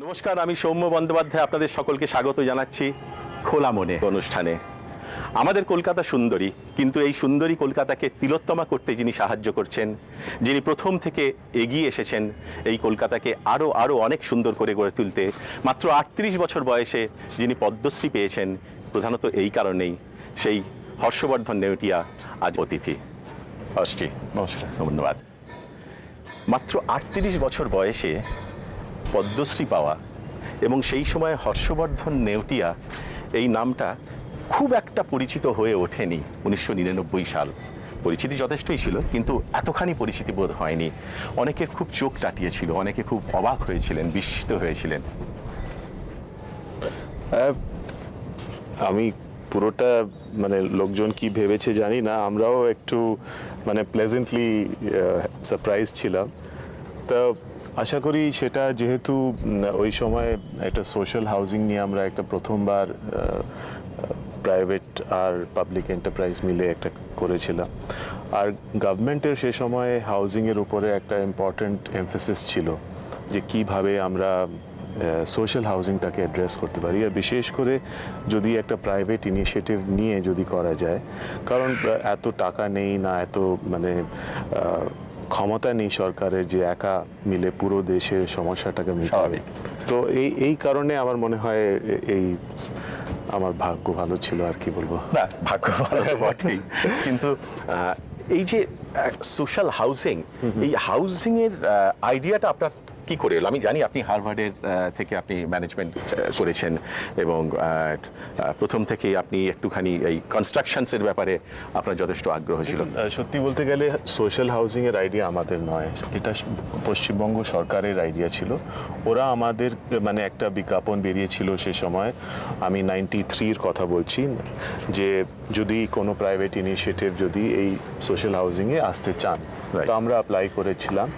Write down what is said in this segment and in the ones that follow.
নমস্কার, আমি সৌম্য বন্দ্যোপাধ্যায় আপনাদের সকলকে স্বাগত জানাচ্ছি খোলা মনে অনুষ্ঠানে। আমাদের কলকাতা সুন্দরী, কিন্তু এই সুন্দরী কলকাতাকে তিলোত্তমা করতে যিনি সাহায্য করছেন, যিনি প্রথম থেকে এগিয়ে এসেছেন এই কলকাতাকে আরও আরও অনেক সুন্দর করে গড়ে তুলতে, মাত্র ৩৮ বছর বয়সে যিনি পদ্মশ্রী পেয়েছেন, প্রধানত এই কারণেই সেই হর্ষবর্ধন নেউটিয়া আজ অতিথি। হর্ষজি, নমস্কার। ধন্যবাদ। মাত্র ৩৮ বছর বয়সে পদ্মশ্রী পাওয়া এবং সেই সময় হর্ষবর্ধন নেউটিয়া এই নামটা খুব একটা পরিচিত হয়ে ওঠেনি। ১৯৯৯ সাল পরিচিতি যথেষ্টই ছিল, কিন্তু এতখানি পরিচিতি বোধ হয়নি। অনেকের খুব চোখ টাটিয়েছিল, অনেকে খুব অবাক হয়েছিলেন, বিস্মিত হয়েছিলেন। আমি পুরোটা লোকজন কি ভেবেছে জানি না, আমরাও একটু প্লেজেন্টলি সারপ্রাইজ ছিলাম। তো আশা করি সেটা যেহেতু ওই সময় একটা সোশ্যাল হাউজিং নিয়ে আমরা একটা প্রথমবার প্রাইভেট আর পাবলিক এন্টারপ্রাইজ মিলে একটা করেছিলাম, আর গভর্নমেন্টের সে সময় হাউজিংয়ের উপরে একটা ইম্পর্ট্যান্ট এমফেসিস ছিল যে কিভাবে আমরা সোশ্যাল হাউজিংটাকে অ্যাড্রেস করতে পারি, আর বিশেষ করে যদি একটা প্রাইভেট ইনিশিয়েটিভ নিয়ে যদি করা যায়, কারণ এত টাকা নেই না, এত ক্ষমতা নেই সরকারের যে একা মিলে পুরো দেশের সমস্যাটাকে মেটাবে। তো এই কারণে আমার মনে হয় এই আমার ভাগ্য ভালো ছিল, আর কি বলবো। না, ভাগ্য ভালো তো বটেই, কিন্তু এই যে সোশ্যাল হাউজিং, এই হাউজিংয়ের আইডিয়াটা আপনার কি করে এলো? আমি জানি আপনি হার্ভার্ডের থেকে আপনি ম্যানেজমেন্ট করেছেন এবং প্রথম থেকেই আপনি একটুখানি এই কনস্ট্রাকশনসের ব্যাপারে আপনার যথেষ্ট আগ্রহ ছিল। সত্যি বলতে গেলে সোশ্যাল হাউজিংয়ের আইডিয়া আমাদের নয়, এটা পশ্চিমবঙ্গ সরকারের আইডিয়া ছিল। ওরা আমাদের একটা বিজ্ঞাপন বেরিয়েছিল সে সময়, আমি 93-র কথা বলছি, যে যদি কোনো প্রাইভেট ইনিশিয়েটিভ যদি এই সোশ্যাল হাউজিংয়ে আসতে চান, তো আমরা অ্যাপ্লাই করেছিলাম।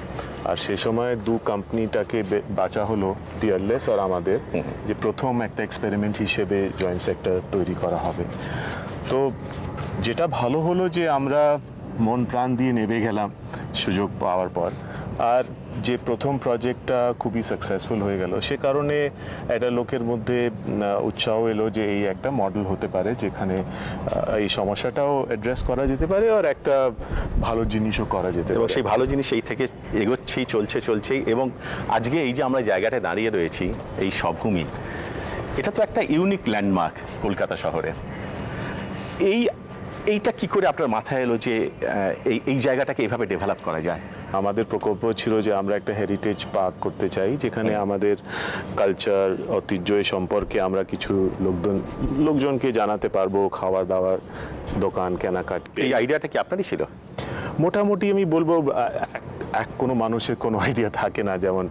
আর সে সময় দু কোম্পানিটাকে বাঁচা হলো, পিয়ারলেস আর আমাদের, যে প্রথম একটা এক্সপেরিমেন্ট হিসেবে জয়েন্ট সেক্টর তৈরি করা হবে। তো যেটা ভালো হলো যে আমরা মন প্রাণ দিয়ে নেমে গেলাম সুযোগ পাওয়ার পর, আর যে প্রথম প্রজেক্টটা খুবই সাকসেসফুল হয়ে গেল, সে কারণে একটা লোকের মধ্যে উৎসাহ এলো যে এই একটা মডেল হতে পারে যেখানে এই সমস্যাটাও অ্যাড্রেস করা যেতে পারে আর একটা ভালো জিনিসও করা যেতে পারে। এবং সেই ভালো জিনিস সেই থেকে এগোচ্ছেই, চলছেই। এবং আজকে এই যে আমরা জায়গাটায় দাঁড়িয়ে রয়েছি, এই সবভূমি, এটা তো একটা ইউনিক ল্যান্ডমার্ক কলকাতা শহরে। এইটা কি করে আপনার মাথায় এলো যে এই জায়গাটাকে এইভাবে ডেভেলপ করা যায়? আমাদের প্রকল্প ছিল যে আমরা একটা হেরিটেজ পার্ক করতে চাই, যেখানে আমাদের কালচার, ঐতিহ্য সম্পর্কে আমরা কিছু লোকজনকে জানাতে পারবো, খাওয়া দাওয়ার দোকান, কেনাকাটা। এই আইডিয়াটা কি আপনারই ছিল? মোটামুটি আমি বলবো কোনো মানুষের কোনো আইডিয়া থাকে না, যেমন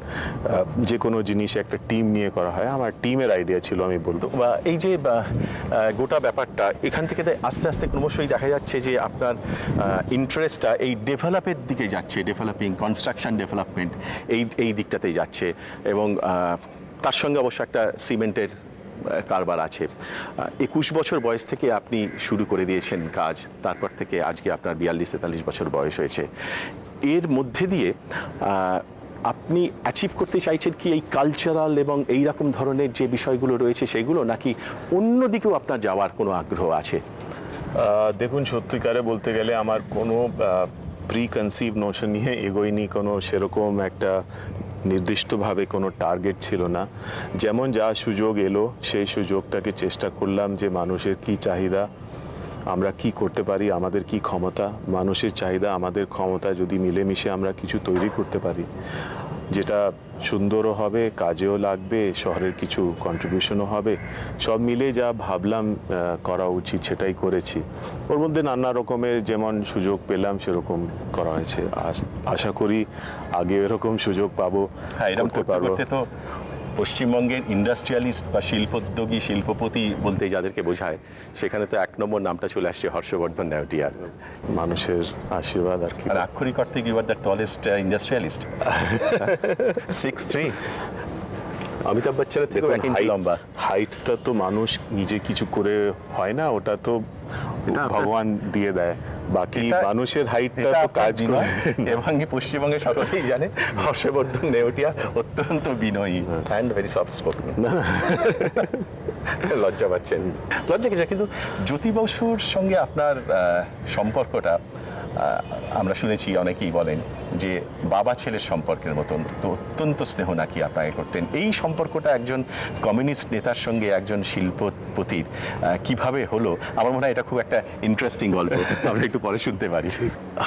যে কোনো জিনিস একটা টিম নিয়ে করা হয়, আমার টিমের আইডিয়া ছিল আমি বলবো। এই যে গোটা ব্যাপারটা এখান থেকে আস্তে আস্তে ক্রমশই দেখা যাচ্ছে যে আপনার ইন্টারেস্টটা এই ডেভেলপের দিকে যাচ্ছে, ডেভেলপিং, কনস্ট্রাকশন ডেভেলপমেন্ট, এই দিকটাতেই যাচ্ছে। এবং তার সঙ্গে অবশ্য একটা সিমেন্টের কারবার আছে। ২১ বছর বয়স থেকে আপনি শুরু করে দিয়েছেন কাজ, তারপর থেকে আজকে আপনার ৪২-৪৩ বছর বয়স হয়েছে। এর মধ্যে দিয়ে আপনি অ্যাচিভ করতে চাইছেন কি এই কালচারাল এবং এই রকম ধরনের যে বিষয়গুলো রয়েছে সেগুলো, নাকি অন্য দিকেও আপনার যাওয়ার কোনো আগ্রহ আছে? দেখুন, সত্যিকারে বলতে গেলে আমার কোনো প্রি কনসিভ নোশন নিয়ে এগোয়নি, কোনো সেরকম একটা নির্দিষ্টভাবে কোনো টার্গেট ছিল না। যেমন যা সুযোগ এলো সেই সুযোগটাকে চেষ্টা করলাম, যে মানুষের কি চাহিদা, আমরা কি করতে পারি, আমাদের কি ক্ষমতা, মানুষের চাহিদা আমাদের ক্ষমতা যদি মিলেমিশে আমরা কিছু তৈরি করতে পারি যেটা সুন্দরও হবে, কাজেও লাগবে, শহরের কিছু কন্ট্রিবিউশনও হবে, সব মিলে যা ভাবলাম করা উচিত সেটাই করেছি। ওর মধ্যে নানা রকমের যেমন সুযোগ পেলাম সেরকম করা হয়েছে। আশা করি আগে এরকম সুযোগ পাবো, করতে পারবো। তো পশ্চিমবঙ্গের ইন্ডাস্ট্রিয়ালিস্ট বা শিল্পোদ্যোগী, শিল্পপতি বলতে যাদেরকে বোঝায়, সেখানে তো ১ নম্বর নামটা চলে আসছে হর্ষবর্ধন নেউটিয়ার। মানুষের আশীর্বাদ আর কি। আর আক্ষরিক অর্থে you are the tallest industrialist. 6'3", Amitabh বচ্চনের থেকেও 1 ইঞ্চি লম্বা। হাইটটা তো মানুষ নিজে কিছু করে হয় না, ওটা তো ভগবান দিয়ে দেয়। বাকি এটা- মানুষের হাইটটা এটা তো আপনার কাজ বিনয়, করে। এবং কি পশ্চিমবঙ্গে সকলেই জানে হর্ষবর্ধন নেওটিয়া অত্যন্ত বিনয়ী অ্যান্ড ভেরি সফট স্পোকেন। লজ্জা পাচ্ছেন, লজ্জা কিছু, কিন্তু জ্যোতি বসুর সঙ্গে আপনার সম্পর্কটা আমরা শুনেছি, অনেকেই বলেন যে বাবা ছেলের সম্পর্কের মতন, তো অত্যন্ত স্নেহ নাকি আপনাকে করতেন। এই সম্পর্কটা একজন কমিউনিস্ট নেতার সঙ্গে একজন শিল্পপতির কিভাবে হলো, আমার মনে হয় এটা খুব একটা ইন্টারেস্টিং গল্প, আমরা একটু পরে শুনতে পারি।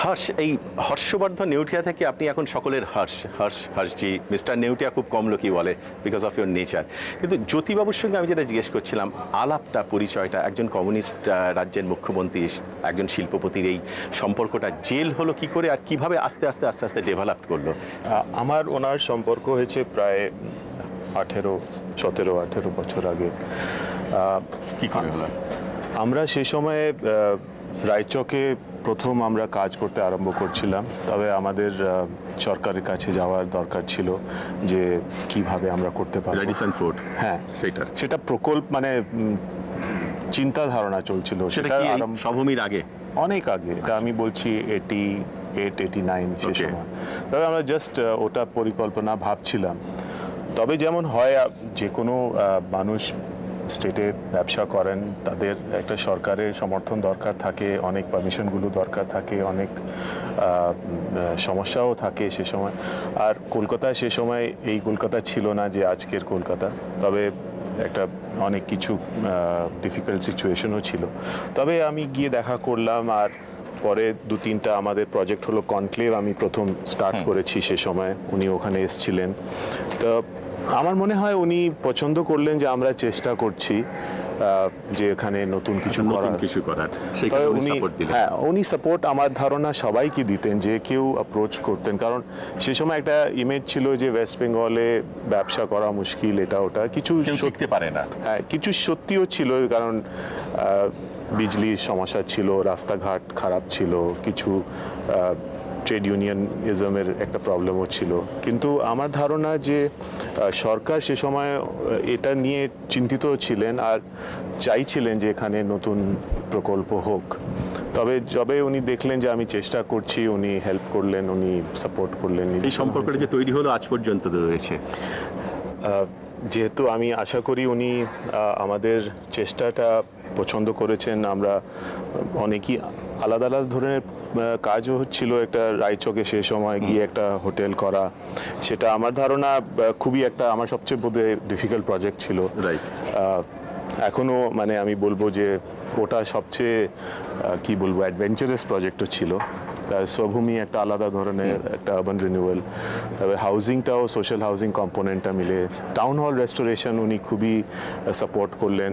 হর্ষ, এই হর্ষবর্ধন নেউটিয়া থেকে আপনি এখন সকলের হর্ষজি, মিস্টার নেউটিয়া খুব কম লোকই বলে বিকজ অফ ইউর নেচার। কিন্তু জ্যোতিবাবুর সঙ্গে আমি যেটা জিজ্ঞেস করছিলাম, আলাপটা, পরিচয়টা, একজন কমিউনিস্ট রাজ্যের মুখ্যমন্ত্রী, একজন শিল্পপতির এই সম্পর্কটা জেল হলো কি করে, আর কিভাবে আস্তে আস্তে আস্তে আস্তে ডেভেলপ করলো? আমার ওনার সম্পর্ক হয়েছে প্রায় 17-18 বছর আগে। কি করে হলো? আমরা সে সময়ে রায়চকে প্রথম আমরা কাজ করতে আরম্ভ করছিলাম, তবে আমাদের সরকারের কাছে যাওয়ার দরকার ছিল যে কিভাবে আমরা করতে পারবো। রেডিসন ফোর্ট, হ্যাঁ, সেটা প্রকল্প মানে চিন্তা ধারণা চলছিল। সেটা কি সভূমির আগে? অনেক আগে, এটা আমি বলছি 88-89 সে Okay. সময়। তবে আমরা জাস্ট ওটা পরিকল্পনা ভাবছিলাম। তবে যেমন হয়, যে কোনো মানুষ স্টেটে ব্যবসা করেন, তাদের একটা সরকারের সমর্থন দরকার থাকে, অনেক পারমিশনগুলো দরকার থাকে, অনেক সমস্যাও থাকে সে সময়। আর কলকাতায় সে সময় এই কলকাতা ছিল না যে আজকের কলকাতা, তবে একটা অনেক কিছু ডিফিকাল্ট সিচুয়েশনও ছিল। তবে আমি গিয়ে দেখা করলাম, আর পরে 2-3টা আমাদের প্রজেক্ট হলো। কনক্লেভ আমি প্রথম স্টার্ট করেছি সে সময়, উনি ওখানে এসেছিলেন। তো আমার মনে হয় উনি পছন্দ করলেন যে আমরা চেষ্টা করছি যে এখানে নতুন কিছু করার। সেখানে উনি সাপোর্ট দিলেন। হ্যাঁ, উনি সাপোর্ট আমার ধারণা সবাইকে দিতেন, যে কেউ অ্যাপ্রোচ করতেন, কারণ সে সময় একটা ইমেজ ছিল যে ওয়েস্ট বেঙ্গলে ব্যবসা করা মুশকিল, এটা ওটা কিছু শিখতে পারে না। হ্যাঁ, কিছু সত্যিও ছিল, কারণ বিজলির সমস্যা ছিল, রাস্তাঘাট খারাপ ছিল, কিছু ট্রেড ইউনিয়নিজমের একটা প্রবলেমও ছিল। কিন্তু আমার ধারণা যে সরকার সে সময় এটা নিয়ে চিন্তিত ছিলেন আর চাইছিলেন যে এখানে নতুন প্রকল্প হোক। তবে যবে উনি দেখলেন যে আমি চেষ্টা করছি, উনি হেল্প করলেন, উনি সাপোর্ট করলেন। এই সম্পর্কটা যে তৈরি হলো আজ পর্যন্ত রয়েছে। যেহেতু আমি আশা করি উনি আমাদের চেষ্টাটা পছন্দ করেছেন। আমরা অনেকই আলাদা আলাদা ধরনের কাজও হচ্ছিল। একটা রায়চকে সে সময় গিয়ে একটা হোটেল করা, সেটা আমার ধারণা খুবই একটা আমার সবচেয়ে বোধহয় ডিফিকাল্ট প্রজেক্ট ছিল। রাইট। এখনো মানে আমি বলবো যে ওটা সবচেয়ে কি বলবো অ্যাডভেঞ্চারাস প্রজেক্টও ছিল। স্বভূমি একটা আলাদা ধরনের একটা আরবান রিনিউয়াল, তবে হাউজিংটাও সোশ্যাল হাউজিং কম্পোনেন্টটা মিলে। টাউন হল রেস্টোরেশন উনি খুবই সাপোর্ট করলেন।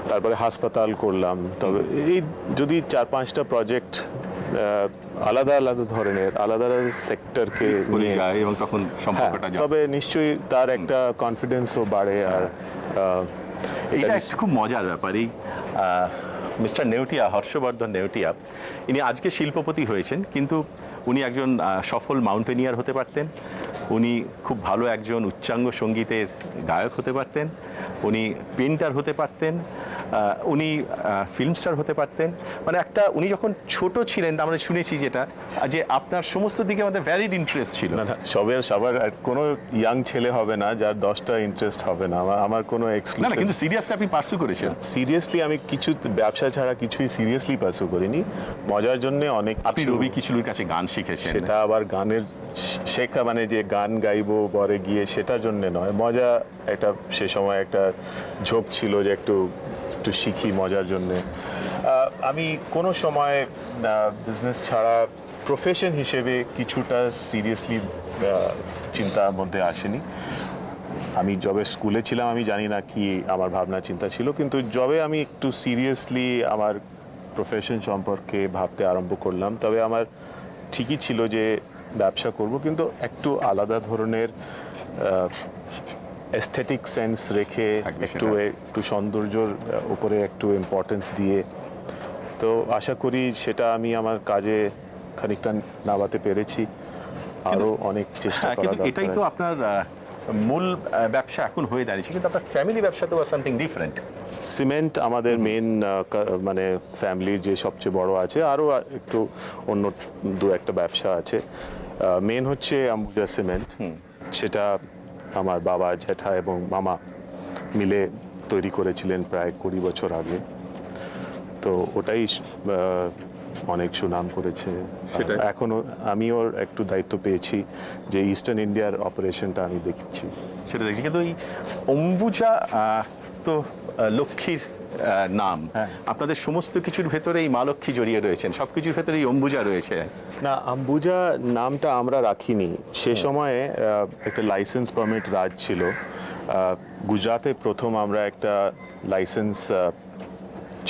তারপরে হাসপাতাল করলাম। তবে এই যদি 4-5টা প্রজেক্ট আলাদা আলাদা ধরনের, আলাদা আলাদা সেক্টরকে নিয়ে, এবং তখন সম্পর্কটা তবে নিশ্চয়ই তার একটা কনফিডেন্সও বাড়ে। আর এইটা একটা খুব মজার ব্যাপার। এই মিস্টার নেউটিয়া, হর্ষবর্ধন নেউটিয়া, ইনি আজকে শিল্পপতি হয়েছেন, কিন্তু উনি একজন সফল মাউন্টেনিয়ার হতে পারতেন, উনি খুব ভালো একজন উচ্চাঙ্গ সঙ্গীতের গায়ক হতে পারতেন, উনি পেইন্টার হতে পারতেন, উনি ফিল্ম স্টার হতে পারতেন। মানে একটা উনি যখন ছোট ছিলেন, আমরা শুনেছি যেটা, যে আপনার সমস্ত দিকে আমাদের ভ্যারিড ইন্টারেস্ট ছিল। না, সবার কোনো ইয়াং ছেলে হবে না যার 10টা ইন্টারেস্ট হবে না। আমার কোনো না, কিন্তু সিরিয়াসলি আপনি পার্সু করেছেন। সিরিয়াসলি আমি কিছু ব্যবসা ছাড়া কিছুই সিরিয়াসলি পার্সু করিনি, মজার জন্য অনেক। আপনি রবি কিশোরের কাছে গান শিখেছেন। সেটা আবার গানের শেখা মানে যে গান গাইবো পরে গিয়ে, সেটার জন্য নয়, মজা। এটা সে সময় একটা ঝোঁক ছিল যে একটু শিখি মজার জন্যে। আমি কোনো সময় বিজনেস ছাড়া প্রফেশন হিসেবে কিছুটা সিরিয়াসলি চিন্তার মধ্যে আসেনি। আমি যবে স্কুলে ছিলাম আমি জানি না কি আমার ভাবনা চিন্তা ছিল, কিন্তু যবে আমি একটু সিরিয়াসলি আমার প্রফেশন সম্পর্কে ভাবতে আরম্ভ করলাম, তবে আমার ঠিকই ছিল যে ব্যবসা করব, কিন্তু একটু আলাদা ধরনের এস্থেটিক সেন্স রেখে, একটু সৌন্দর্যর উপরে একটু ইম্পর্টেন্স দিয়ে। তো আশা করি সেটা আমি আমার কাজে খানিকটা নামাতে পেরেছি। আরও অনেক চেষ্টা করা দরকার। এটাই তো আপনার মূল ব্যবসা এখন হয়ে দাঁড়িয়েছে, কিন্তু আপনার ফ্যামিলি ব্যবসা তো সামথিং ডিফারেন্ট। সিমেন্ট আমাদের মেন মানে ফ্যামিলির যে সবচেয়ে বড় আছে, আরও একটু অন্য দু একটা ব্যবসা আছে। মেন হচ্ছে আম্বুজা সিমেন্ট, সেটা আমার বাবা, জ্যাঠা এবং মামা মিলে তৈরি করেছিলেন প্রায় 20 বছর আগে। তো ওটাই অনেক সুনাম করেছে। সেটাই। এখনো আমিও একটু দায়িত্ব পেয়েছি যে ইস্টার্ন ইন্ডিয়ার অপারেশনটা আমি দেখছি। সেটা দেখছি, কিন্তু এই অম্বুজা তো লক্ষ্মীর নাম, আপনাদের সমস্ত কিছুর ভেতরে এই মা লক্ষ্মী জড়িয়ে রয়েছেন, সবকিছুর ভেতরে এই অম্বুজা রয়েছে। না, আম্বুজা নামটা আমরা রাখিনি। সে সময়ে একটা লাইসেন্স পারমিট রাজ ছিল। গুজরাতে প্রথম আমরা একটা লাইসেন্স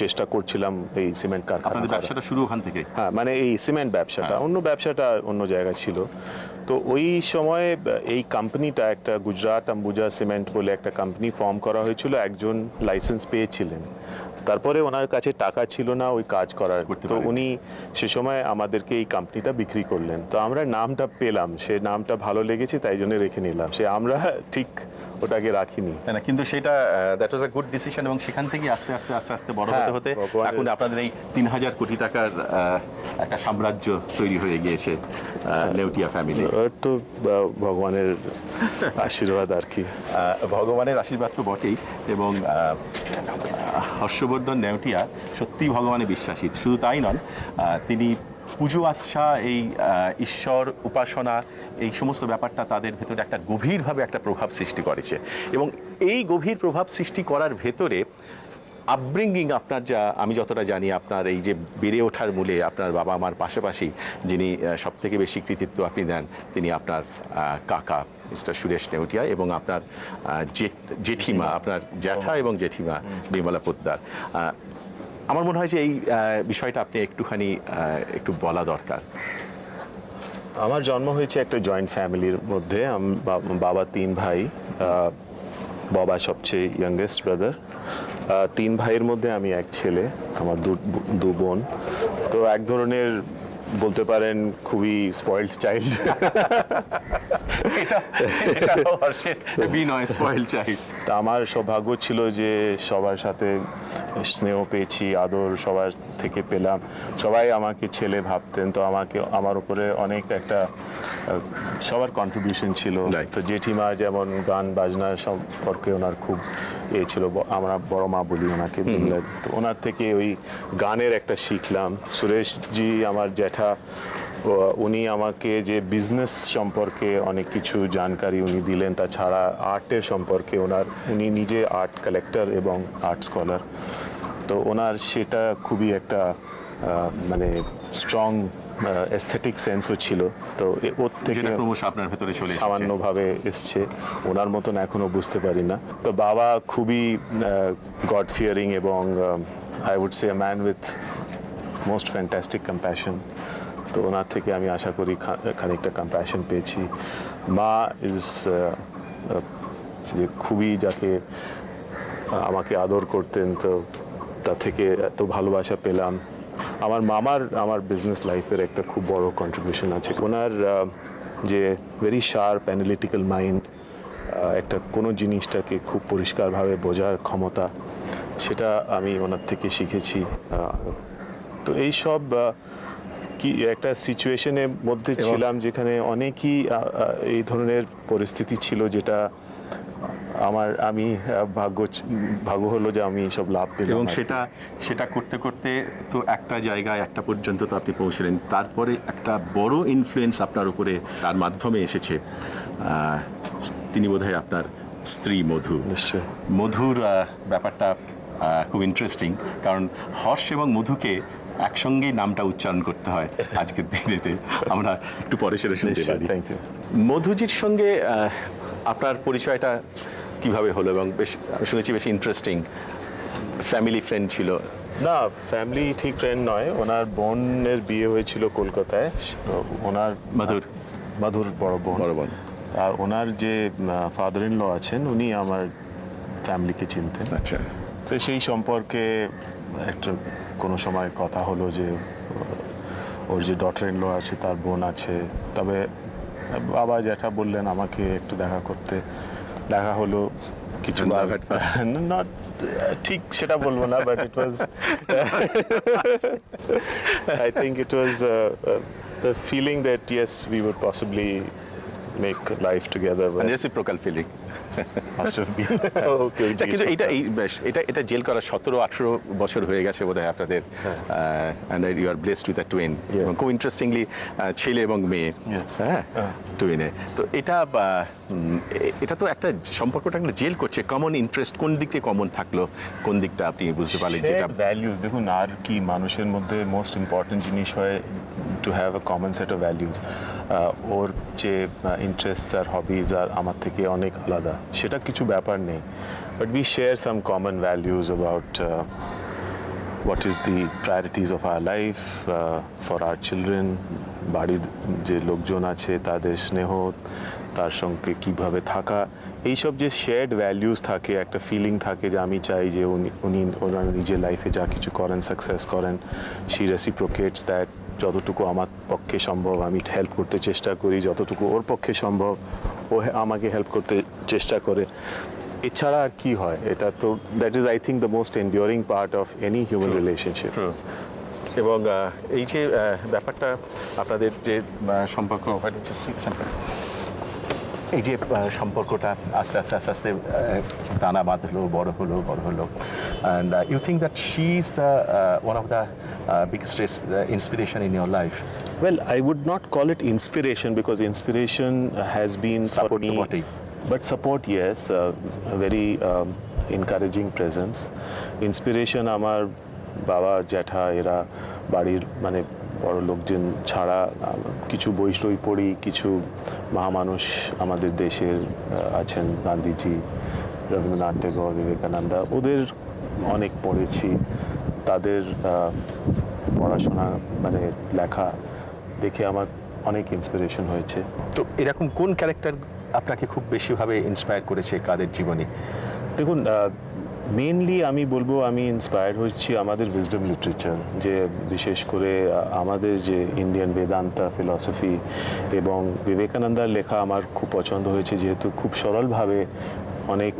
চেষ্টা করছিলাম এই সিমেন্ট কারখানা। আপনাদের ব্যবসাটা শুরু ওখান থেকে? হ্যাঁ, মানে এই সিমেন্ট ব্যবসাটা, অন্য ব্যবসাটা অন্য জায়গায় ছিল। তো ওই সময়ে এই কোম্পানিটা, একটা গুজরাট আম্বুজা সিমেন্ট বলে একটা কোম্পানি ফর্ম করা হয়েছিল। একজন লাইসেন্স পেয়েছিলেন, তারপরে ওনার কাছে টাকা ছিল না ওই কাজ করার। তো উনি সে সময় আমাদেরকে এই কোম্পানিটা বিক্রি করলেন। তো আমরা নামটা পেলাম, সে নামটা ভালো লেগেছে, তাই জন্য রেখে নিলাম। সে আমরা ঠিক ওটাকে রাখিনি না, কিন্তু সেটা that was a good decision, এবং সেখান থেকে আস্তে আস্তে আস্তে আস্তে বড় হতে হতে এখন আপনাদের এই 3000 কোটি টাকার একটা সাম্রাজ্য তৈরি হয়ে গিয়েছে নেউটিয়া ফ্যামিলি। তো ভগবানের আশীর্বাদ আর কি। ভগবানের আশীর্বাদ তো বটেই, এবং হর্ষবর্ধন নেউটিয়া সত্যিই ভগবানে বিশ্বাসী। শুধু তাই নন, তিনি পুজো আচ্ছা, এই ঈশ্বর উপাসনা, এই সমস্ত ব্যাপারটা তাদের ভেতরে একটা গভীরভাবে একটা প্রভাব সৃষ্টি করেছে। এবং এই গভীর প্রভাব সৃষ্টি করার ভেতরে আপব্রিঙ্গিং আপনার, যা আমি যতটা জানি, আপনার এই যে বেড়ে ওঠার মূলে আপনার বাবা মার পাশাপাশি যিনি সব থেকে বেশি কৃতিত্ব আপনি দেন, তিনি আপনার কাকা মিস্টার সুরেশ নেউটিয়া, এবং আপনার জেঠিমা, আপনার জ্যাঠা এবং জেঠিমা বিমলা পোদ্দার। আমার মনে হয় যে এই বিষয়টা আপনি একটুখানি একটু বলা দরকার। আমার জন্ম হয়েছে একটা জয়েন্ট ফ্যামিলির মধ্যে। বাবা 3 ভাই, বাবা সবচেয়ে ইয়াংগেস্ট ব্রাদার। 3 ভাইয়ের মধ্যে আমি এক ছেলে, আমার দু বোন। তো এক ধরনের বলতে পারেন খুবই স্পয়েলড চাইল্ড। তা আমার সৌভাগ্য ছিল যে সবার সাথে স্নেহ পেয়েছি, আদর সবার থেকে পেলাম। সবাই আমাকে ছেলে ভাবতেন, তো আমার উপরে অনেক একটা সবার কন্ট্রিবিউশন ছিল। তো জেঠিমা যেমন গান বাজনার সম্পর্কে ওনার খুব ছিল, আমরা বড় মা বলি ওনাকে। তো ওনার থেকে ওই গানের একটা শিখলাম। সুরেশজি আমার জ্যাঠা, উনি আমাকে যে বিজনেস সম্পর্কে অনেক কিছু জানকারি উনি দিলেন। তাছাড়া আর্টের সম্পর্কে উনি নিজে আর্ট কালেক্টর এবং আর্ট স্কলার। তো ওনার সেটা খুবই একটা মানে স্ট্রং এস্থেটিক সেন্সও ছিল। তো ওর থেকে আপনার ভেতরে চলে সামান্যভাবে এসছে, ওনার মতন এখনো বুঝতে পারি না। তো বাবা খুবই গড ফিয়ারিং এবং I would say man with most fantastic compassion. তো ওনার থেকে আমি আশা করি খানিকটা কম্প্যাশন পেয়েছি। মা ইজ যে খুবই যাকে আমাকে আদর করতেন, তো তার থেকে এত ভালোবাসা পেলাম। আমার মামার আমার বিজনেস লাইফের একটা খুব বড় কন্ট্রিবিউশন আছে। ওনার যে ভেরি শার্প অ্যানালিটিক্যাল মাইন্ড, একটা কোনো জিনিসটাকে খুব পরিষ্কারভাবে বোঝার ক্ষমতা, সেটা আমি ওনার থেকে শিখেছি। তো এই সব কি একটা সিচুয়েশনের মধ্যে ছিলাম যেখানে অনেকই এই ধরনের পরিস্থিতি ছিল, যেটা আমি ভাগ্য হলো যে আমি সব লাভ পেলাম। এবং সেটা করতে করতে তো একটা জায়গায় একটা পর্যন্ত তো আপনি পৌঁছলেন। তারপরে একটা বড় ইনফ্লুয়েন্স আপনার উপরে তার মাধ্যমে এসেছে, তিনি বোধহয় আপনার স্ত্রী মধু। নিশ্চয়। মধুর ব্যাপারটা খুব ইন্টারেস্টিং, কারণ হর্ষ এবং মধুকে একসঙ্গেই নামটা উচ্চারণ করতে হয় আজকের দিনেতে। আমরা একটু পরে সেটা শুনতে পারি। মধুজির সঙ্গে আপনার পরিচয়টা কিভাবে হলো? এবং বেশ আমি শুনেছি বেশ ইন্টারেস্টিং, ফ্যামিলি ফ্রেন্ড ছিল। না, ফ্যামিলি ঠিক ফ্রেন্ড নয়। ওনার বোনের বিয়ে হয়েছিল কলকাতায়। ওনার মধুর বড় বোন। আর ওনার যে ফাদার ইন ল আছেন, উনি আমার ফ্যামিলিকে চিনতেন। আচ্ছা। তো সেই সম্পর্কে একটা কোনো সময় কথা হলো যে ওর যে ডটার ইন ল আছে তার বোন আছে। তবে বাবা জ্যাঠা বললেন আমাকে একটু দেখা করতে, দেখা হলো কিছু নট ঠিক সেটা বলবো না, but it was I think it was the feeling that yes we would possibly make life together, reciprocal feeling. Must have been. Okay, কিন্তু এটা জেল করা 17-18 বছর হয়ে গেছে বোধহয় আপনাদের, and you are blessed with a twin, এবং খুব ইন্টারেস্টিংলি ছেলে এবং মেয়ে, হ্যাঁ টুইনে। তো এটা তো একটা সম্পর্কটা জেল করছে। কমন ইন্টারেস্ট কোন দিক থেকে কমন থাকলো, কোন দিকটা আপনি বুঝতে পারলেন যেটা ভ্যালিউজ? দেখুন, আর কি মানুষের মধ্যে মোস্ট ইম্পর্টেন্ট জিনিস হয় to have a common set of values. ওর যে ইন্টারেস্ট আর হবিজ আর আমার থেকে অনেক আলাদা, সেটা কিছু ব্যাপার নেই, but we share some common values about what is the priorities of our life for our children, বাড়ির যে লোকজন আছে তাদের স্নেহ, তার সঙ্গে কীভাবে থাকা, এইসব যে শেয়ার্ড ভ্যালিউজ থাকে, একটা ফিলিং থাকে যে আমি চাই যে উনি ওনার নিজের লাইফে যা কিছু করেন, সাকসেস করেন, শি রেসিপ্রোকেটস দ্যাট। যতটুকু আমার পক্ষে সম্ভব আমি হেল্প করতে চেষ্টা করি, যতটুকু ওর পক্ষে সম্ভব ও আমাকে হেল্প করতে চেষ্টা করে। এছাড়া আর কি হয়? এটা তো that is I think the most এনডিউরিং part of any human relationship. এবং এই যে ব্যাপারটা আপনাদের যে সম্পর্ক, এই যে সম্পর্কটা আস্তে আস্তে আস্তে আস্তে দানা বাঁধলো, বড় হলো, and you think that she is the one of the biggest inspiration in your life? Well, I would not call it inspiration, because inspiration has been Support for me, but support, yes, a very encouraging presence. Inspiration আমার বাবা জ্যাঠা এরা বাড়ির মানে বড় লোকজন ছাড়া কিছু বই পড়ি, কিছু মহামানুষ আমাদের দেশের আছেন, গান্ধীজি, রবীন্দ্রনাথ ঠাকুর, বিবেকানন্দ, ওদের অনেক পড়েছি। তাদের পড়াশোনা মানে লেখা দেখে আমার অনেক ইন্সপিরেশন হয়েছে। তো এরকম কোন ক্যারেক্টার আপনাকে খুব বেশিভাবে ইন্সপায়ার করেছে কাদের জীবনে? দেখুন, মেইনলি আমি বলবো আমি ইন্সপায়ার্ড হচ্ছি আমাদের উইজডম লিটারেচার, যে বিশেষ করে আমাদের যে ইন্ডিয়ান বেদান্তা ফিলসফি এবং বিবেকানন্দার লেখা আমার খুব পছন্দ হয়েছে, যেহেতু খুব সরলভাবে অনেক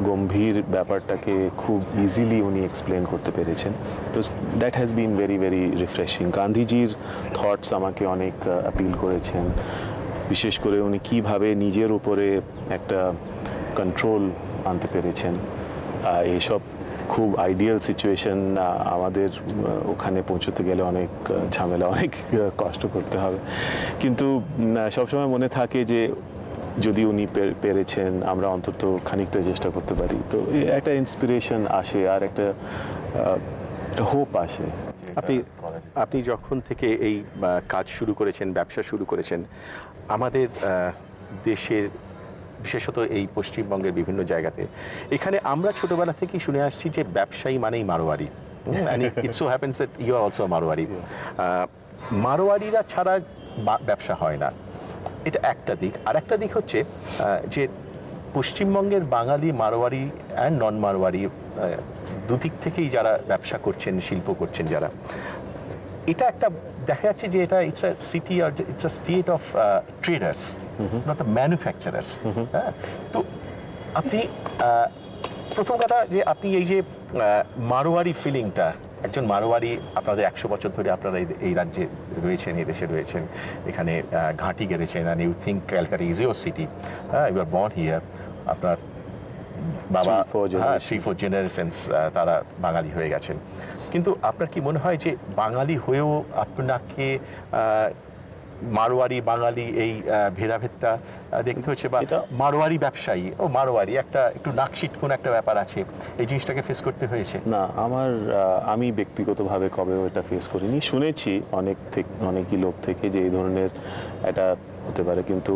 গম্ভীর ব্যাপারটাকে খুব ইজিলি উনি এক্সপ্লেন করতে পেরেছেন। তো that has been very very refreshing. গান্ধীজির থটস আমাকে অনেক অ্যাপিল করেছেন, বিশেষ করে উনি কীভাবে নিজের উপরে একটা কন্ট্রোল আনতে পেরেছেন। এইসব খুব আইডিয়াল সিচুয়েশন, আমাদের ওখানে পৌঁছতে গেলে অনেক ঝামেলা, অনেক কষ্ট করতে হবে, কিন্তু সবসময় মনে থাকে যে যদি উনি পেরেছেন আমরা অন্তত খানিকটা চেষ্টা করতে পারি। তো একটা ইন্সপিরেশন আসে আর একটা হোপ আসে। আপনি যখন থেকে এই কাজ শুরু করেছেন, ব্যবসা শুরু করেছেন, আমাদের দেশের বিশেষত এই পশ্চিমবঙ্গের বিভিন্ন জায়গাতে, এখানে আমরা ছোটবেলা থেকেই শুনে আসছি যে ব্যবসায়ী মানেই Marwari. It so happens that you are also Marwari. মারোয়ারিরা ছাড়া ব্যবসা হয় না, এটা একটা দিক। আর একটা দিক হচ্ছে যে পশ্চিমবঙ্গের বাঙালি, মারোয়ারি অ্যান্ড নন মারোয়ারি দুদিক থেকেই যারা ব্যবসা করছেন, শিল্প করছেন যারা, এটা একটা দেখা যাচ্ছে যে এটা ইটস আ সিটি আর it's a state of traders, not the manufacturers. হ্যাঁ, তো আপনি প্রথম কথা যে আপনি এই যে মারোয়ারি ফিলিংটা, একজন মারোয়ারি, আপনাদের 100 বছর ধরে আপনারা এই রাজ্যে রয়েছেন, এই দেশে রয়েছেন, এখানে ঘাঁটি গেড়েছেন, and you think Calcutta is your city, you are born here, আপনার বাবা 3-4 জেনারেশনস তারা বাঙালি হয়ে গেছেন। কিন্তু আপনার কি মনে হয় যে বাঙালি হয়েও আপনাকে মারোয়ারি বাঙালি এই ভেদাভেদটা দেখতে হচ্ছে, বা মারোয়ারি ব্যবসায়ী ও মারোয়ারি একটা একটু নাকশিটকুন একটা ব্যাপার আছে, এই জিনিসটাকে ফেস করতে হয়েছে? না, আমি ব্যক্তিগতভাবে কবেও এটা ফেস করিনি। শুনেছি অনেকই লোক থেকে যে এই ধরনের এটা হতে পারে, কিন্তু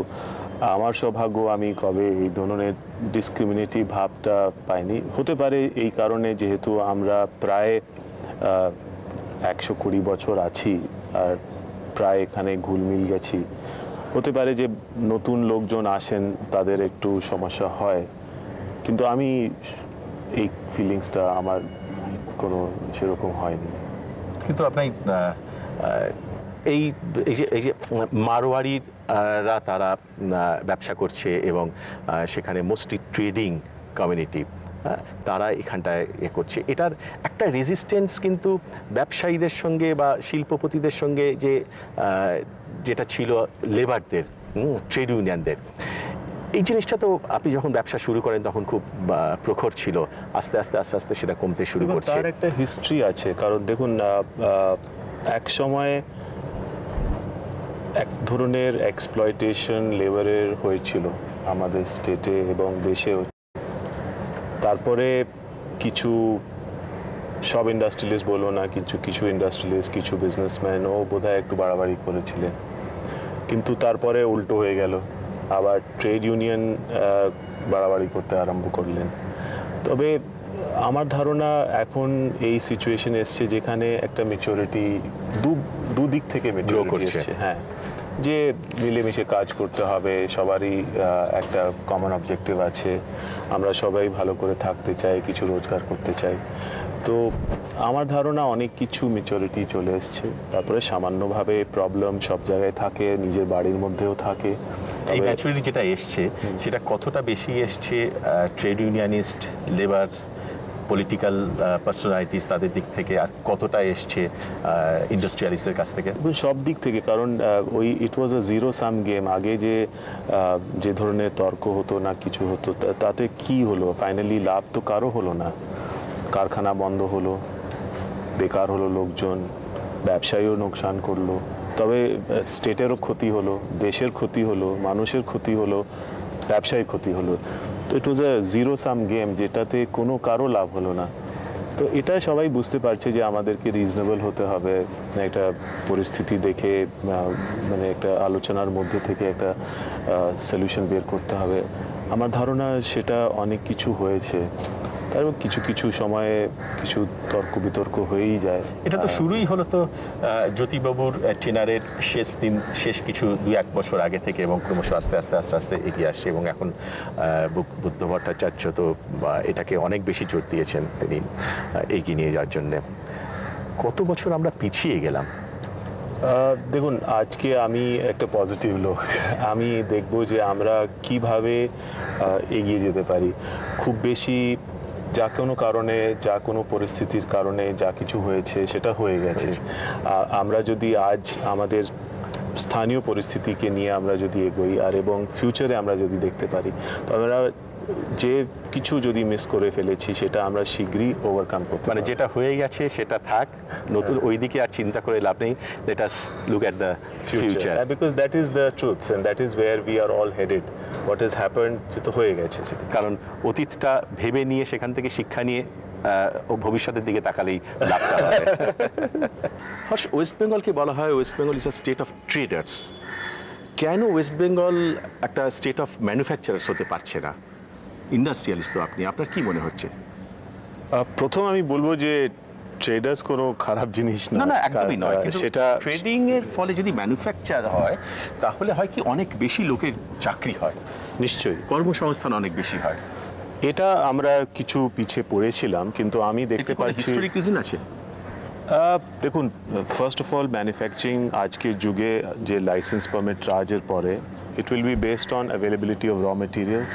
আমার সৌভাগ্য আমি কবে এই ধরনের ডিসক্রিমিনেটিভ ভাবটা পাইনি। হতে পারে এই কারণে যেহেতু আমরা প্রায় 120 বছর আছি আর প্রায় এখানে ঘুলমিল গেছি, হতে পারে যে নতুন লোকজন আসেন তাদের একটু সমস্যা হয়, কিন্তু আমি এই ফিলিংসটা আমার কোনো সেরকম হয়নি। কিন্তু আপনার এই যে মারোয়ারির তারা ব্যবসা করছে এবং সেখানে মোস্টলি ট্রেডিং কমিউনিটি তারা এখানটায় করছে। এটার একটা রেজিস্ট্যান্স কিন্তু ব্যবসায়ীদের সঙ্গে বা শিল্পপতিদের সঙ্গে যেটা ছিল লেবারদের, ট্রেড ইউনিয়নদের, এই জিনিসটা তো আপনি যখন ব্যবসা শুরু করেন তখন খুব প্রখর ছিল, আস্তে আস্তে আস্তে আস্তে সেটা কমতে শুরু করছে। তার একটা হিস্ট্রি আছে, কারণ দেখুন এক সময় এক ধরনের এক্সপ্লয়টেশন লেবারের হয়েছিল আমাদের স্টেটে এবং দেশেও। তারপরে কিছু সব ইন্ডাস্ট্রিয়ালিস্ট বলবো না, কিছু ইন্ডাস্ট্রিয়ালিস্ট, কিছু বিজনেসম্যান ও বোধহয় একটু বাড়াবাড়ি করেছিলেন, কিন্তু তারপরে উল্টো হয়ে গেল, আবার ট্রেড ইউনিয়ন বাড়াবাড়ি করতে আরম্ভ করলেন। তবে আমার ধারণা এখন এই সিচুয়েশন এসছে যেখানে একটা ম্যাচুরিটি দুদিক থেকে ম্যাচুরিটি এসছে। হ্যাঁ, যে মিলেমিশে কাজ করতে হবে, সবারই একটা কমন অবজেক্টিভ আছে, আমরা সবাই ভালো করে থাকতে চাই, কিছু রোজগার করতে চাই। তো আমার ধারণা অনেক কিছু ম্যাচুরিটি চলে এসছে। তারপরে সামান্যভাবে প্রবলেম সব জায়গায় থাকে, নিজের বাড়ির মধ্যেও থাকে। এই ম্যাচুরিটি যেটা এসছে সেটা কতটা বেশি এসছে trade unionist, labours, political personalities তাদের দিক থেকে, আর কতটা এসছে ইন্ডাস্ট্রিয়ালিস্টের কাছ থেকে? সব দিক থেকে, কারণ ওই ইট ওয়াজ আ জিরো সাম গেম। আগে যে ধরনের তর্ক হতো না কিছু হতো, তাতে কি হলো? ফাইনালি লাভ তো কারো হলো না। কারখানা বন্ধ হলো, বেকার হলো লোকজন, ব্যবসায়ীও লোকসান করলো, তবে স্টেটেরও ক্ষতি হলো, দেশের ক্ষতি হলো, মানুষের ক্ষতি হলো, ব্যবসায়ী ক্ষতি হলো। তো ইট ওয়াজ আ জিরো সাম গেম, যেটাতে কোনো কারো লাভ হলো না। তো এটা সবাই বুঝতে পারছে যে আমাদেরকে রিজনেবল হতে হবে, একটা পরিস্থিতি দেখে মানে একটা আলোচনার মধ্যে থেকে একটা সলিউশন বের করতে হবে। আমার ধারণা সেটা অনেক কিছু হয়েছে। তারপর কিছু সময়ে কিছু তর্ক বিতর্ক হয়েই যায়। এটা তো শুরুই হলো তো জ্যোতিবাবুর টেনারের শেষ কিছু 2-1 বছর আগে থেকে, এবং ক্রমশ আস্তে আস্তে আস্তে আস্তে এগিয়ে আসছে। এবং এখন বুদ্ধ ভট্টাচার্য তো এটাকে অনেক বেশি জোর দিয়েছেন তিনি এগিয়ে নিয়ে যাওয়ার জন্যে। কত বছর আমরা পিছিয়ে গেলাম? দেখুন, আজকে আমি একটা পজিটিভ লোক, আমি দেখব যে আমরা কিভাবে এগিয়ে যেতে পারি। খুব বেশি যা কোনো কারণে, যা কোনো পরিস্থিতির কারণে যা কিছু হয়েছে সেটা হয়ে গেছে। আমরা যদি আজ আমাদের স্থানীয় পরিস্থিতিকে নিয়ে আমরা যদি এগোই এবং ফিউচারে আমরা যদি দেখতে পারি, তো আমরা যে কিছু যদি মিস করে ফেলেছি সেটা আমরা শীঘ্রই ওভারকাম করতে, মানে যেটা হয়ে গেছে সেটা থাক, নতুন ওই দিকে আর চিন্তা করে লাভ নেই। Let us look at the future, because that is the truth and that is where we are all headed. What has happened যেটা হয়ে গেছে, কারণ অতীতটা ভেবে নিয়ে সেখান থেকে শিক্ষা নিয়ে ভবিষ্যতের দিকে তাকালেই লাভটা হবে। হর্ষ, ওয়েস্ট বেঙ্গলকে বলা হয় West Bengal is a state of traders. কেন ওয়েস্ট বেঙ্গল একটা স্টেট অফ ম্যানুফ্যাকচারার্স হতে পারছে না? ইন্ডাস্ট্রিয়ালিস্ট তো আপনি, আপনার কি মনে হচ্ছে? প্রথম আমি বলবো যে ট্রেডার্স কোনো খারাপ জিনিস না, না একদমই নয়। সেটা ট্রেডিং এর ফলে যদি ম্যানুফ্যাকচার হয় তাহলে হয় কি অনেক বেশি লোকের চাকরি হয়, নিশ্চয়ই কর্মসংস্থান অনেক বেশি হয়। এটা আমরা কিছু পিছিয়ে পড়েছিলাম, কিন্তু আমি দেখতে পাচ্ছি হিস্টোরিক রিজন আছে। দেখুন, ফার্স্ট অফ অল ম্যানুফ্যাকচারিং আজকের যুগে যে লাইসেন্স পারমিট রাজের পরে, it will be based on availability of raw materials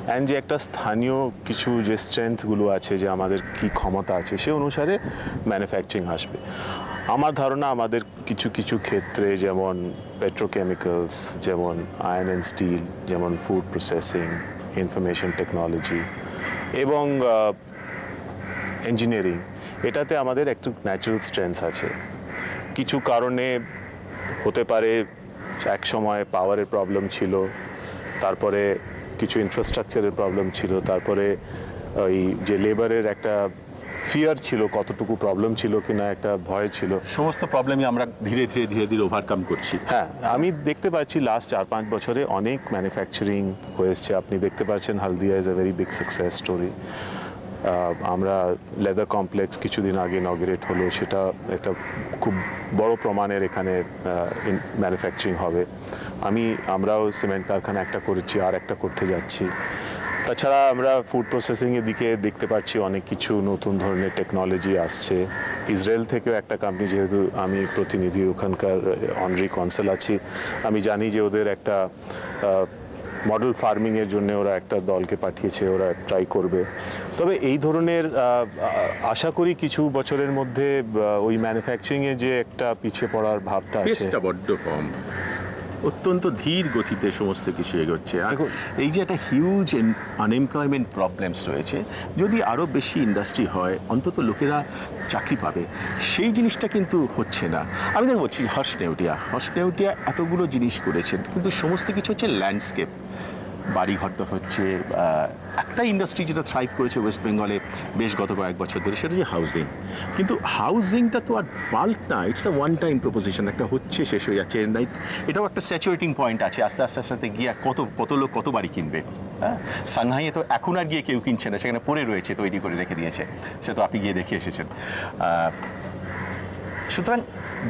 and যে একটা স্থানীয় কিছু যে স্ট্রেংথগুলো আছে, যে আমাদের কি ক্ষমতা আছে, সে অনুসারে ম্যানুফ্যাকচারিং আসবে। আমার ধারণা আমাদের কিছু ক্ষেত্রে, যেমন পেট্রোকেমিক্যালস, যেমন আয়রন অ্যান্ড স্টিল, যেমন ফুড প্রসেসিং, ইনফরমেশন টেকনোলজি এবং ইঞ্জিনিয়ারিং, এটাতে আমাদের একটু ন্যাচারাল স্ট্রেংথ আছে। কিছু কারণে হতে পারে এক সময় পাওয়ারের প্রবলেম ছিল, তারপরে কিছু ইনফ্রাস্ট্রাকচারের প্রবলেম ছিল, তারপরে ওই যে লেবারের একটা ফিয়ার ছিল, কতটুকু প্রবলেম ছিল কিনা একটা ভয় ছিল। সমস্ত প্রবলেমই আমরা ধীরে ধীরে ওভারকাম করছি। হ্যাঁ, আমি দেখতে পাচ্ছি লাস্ট 4-5 বছরে অনেক ম্যানুফ্যাকচারিং হয়েছে। আপনি দেখতে পাচ্ছেন Haldia is a very big success story. আমরা লেদার কমপ্লেক্স কিছুদিন আগে ইনঅগ্রেট হলো, সেটা একটা খুব বড় প্রমাণের এখানে আমরাও সিমেন্ট কারখানা একটা করেছি, আর একটা করতে যাচ্ছি। তাছাড়া আমরা ফুড প্রসেসিংয়ের দিকে দেখতে পাচ্ছি অনেক কিছু নতুন ধরনের টেকনোলজি আসছে। ইসরায়েল থেকেও একটা কোম্পানি, যেহেতু আমি প্রতিনিধি ওখানকার অনারি কনসাল আছি, আমি জানি যে ওদের একটা মডেল ফার্মিংয়ের জন্য ওরা একটা দলকে পাঠিয়েছে, ওরা ট্রাই করবে। তবে এই ধরনের আশা করি কিছু বছরের মধ্যে ওই ম্যানুফ্যাকচারিংয়ে যে একটা পিছিয়ে পড়ার ভাবটা আছে, পেসটা বড্ড কম, অত্যন্ত ধীর গতিতে সমস্ত কিছু এগোচ্ছে। আর এই যে একটা হিউজ আনএমপ্লয়মেন্ট প্রবলেমস রয়েছে, যদি আরও বেশি ইন্ডাস্ট্রি হয় অন্তত লোকেরা চাকরি পাবে, সেই জিনিসটা কিন্তু হচ্ছে না। আমি দেখো বলছি হর্ষ নেউটিয়া এতগুলো জিনিস করেছেন, কিন্তু সমস্ত কিছু হচ্ছে ল্যান্ডস্কেপ, বাড়িঘর তো হচ্ছে। একটা ইন্ডাস্ট্রি যেটা থ্রাইভ করেছে ওয়েস্ট বেঙ্গলে বেশ গত কয়েক বছর ধরে, সেটা হচ্ছে হাউজিং। কিন্তু হাউজিংটা তো আর বাল্ক না, it's a one time proposition, একটা হচ্ছে শেষ হয়ে যাচ্ছে। এটাও একটা স্যাচুরেটিং পয়েন্ট আছে, আস্তে আস্তে আস্তে গিয়ে কত লোক কত বাড়ি কিনবে। হ্যাঁ, সাংহাইয়ে তো এখন আর গিয়ে কেউ কিনছে না, সেখানে পড়ে রয়েছে, তৈরি করে রেখে দিয়েছে, সে তো আপনি গিয়ে দেখে এসেছেন। সুতরাং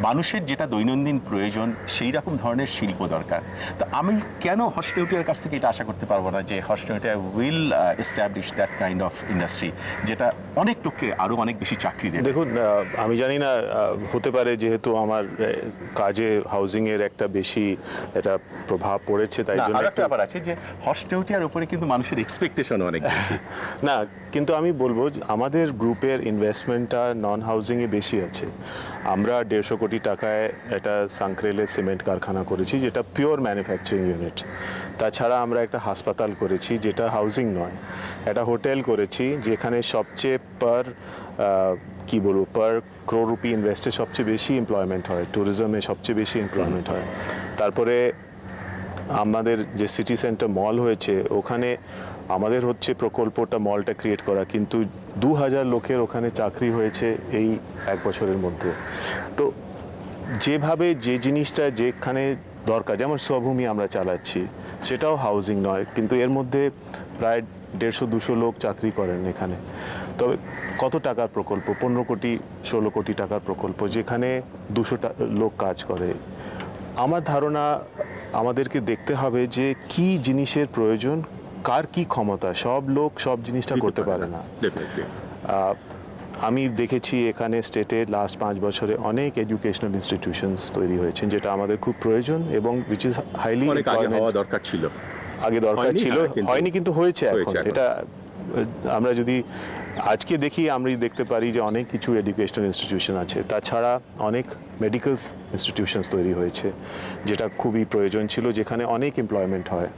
মানুষের যেটা দৈনন্দিন প্রয়োজন সেই রকম ধরনের শিল্প দরকার। তো আমি কেন হর্ষ নেউটিয়ার কাছ থেকে এটা আশা করতে পারবো না যে Harsh Neotia will establish that kind of industry যেটা অনেক লোককে আরও অনেক বেশি চাকরি দেবে? দেখুন, আমি জানি না, হতে পারে যেহেতু আমার কাজে হাউজিংয়ের একটা বেশি এটা প্রভাব পড়েছে, তাই জন্য একটা ব্যাপার আছে যে হর্ষ নেউটিয়ার উপরে কিন্তু মানুষের এক্সপেকটেশন অনেক বেশি। না, কিন্তু আমি বলবো যে আমাদের গ্রুপের ইনভেস্টমেন্টটা নন হাউজিংয়ে বেশি আছে। আমরা 150 কোটি টাকায় এটা সাংক্রেলে সিমেন্ট কারখানা করেছি, যেটা পিওর ম্যানুফ্যাকচারিং ইউনিট। তাছাড়া আমরা একটা হাসপাতাল করেছি, যেটা হাউজিং নয়। একটা হোটেল করেছি, যেখানে সবচেয়ে পার crore রুপি ইনভেস্টে সবচেয়ে বেশি এমপ্লয়মেন্ট হয়, ট্যুরিজমে সবচেয়ে বেশি এমপ্লয়মেন্ট হয়। তারপরে আমাদের যে সিটি সেন্টার মল হয়েছে, ওখানে আমাদের হচ্ছে প্রকল্পটা মলটা ক্রিয়েট করা, কিন্তু 2000 লোকের ওখানে চাকরি হয়েছে এই 1 বছরের মধ্যে। তো যেভাবে যে জিনিসটা যেখানে দরকার, যেমন স্বভূমি আমরা চালাচ্ছি, সেটাও হাউজিং নয়, কিন্তু এর মধ্যে প্রায় 150-200 লোক চাকরি করেন এখানে। তবে কত টাকার প্রকল্প? 15 কোটি 16 কোটি টাকার প্রকল্প, যেখানে 200 লোক কাজ করে। আমার ধারণা আমাদেরকে দেখতে হবে যে কি জিনিসের প্রয়োজন, কার কি ক্ষমতা। সব লোক সব জিনিসটা করতে পারে না। আমি দেখেছি এখানে স্টেটে লাস্ট 5 বছরে অনেক এডুকেশনাল ইনস্টিটিউশনস তৈরি হয়েছে, যেটা আমাদের খুব প্রয়োজন এবং উইচ ইজ হাইলি দরকার ছিল, আগে দরকার ছিল, হয়নি, কিন্তু হয়েছে এখন। এটা আমরা যদি আজকে দেখি, আমরা দেখতে পারি যে অনেক কিছু এডুকেশনাল ইনস্টিটিউশন আছে। তাছাড়া অনেক মেডিকেল ইনস্টিটিউশনস তৈরি হয়েছে, যেটা খুবই প্রয়োজন ছিল, যেখানে অনেক এমপ্লয়মেন্ট হয়।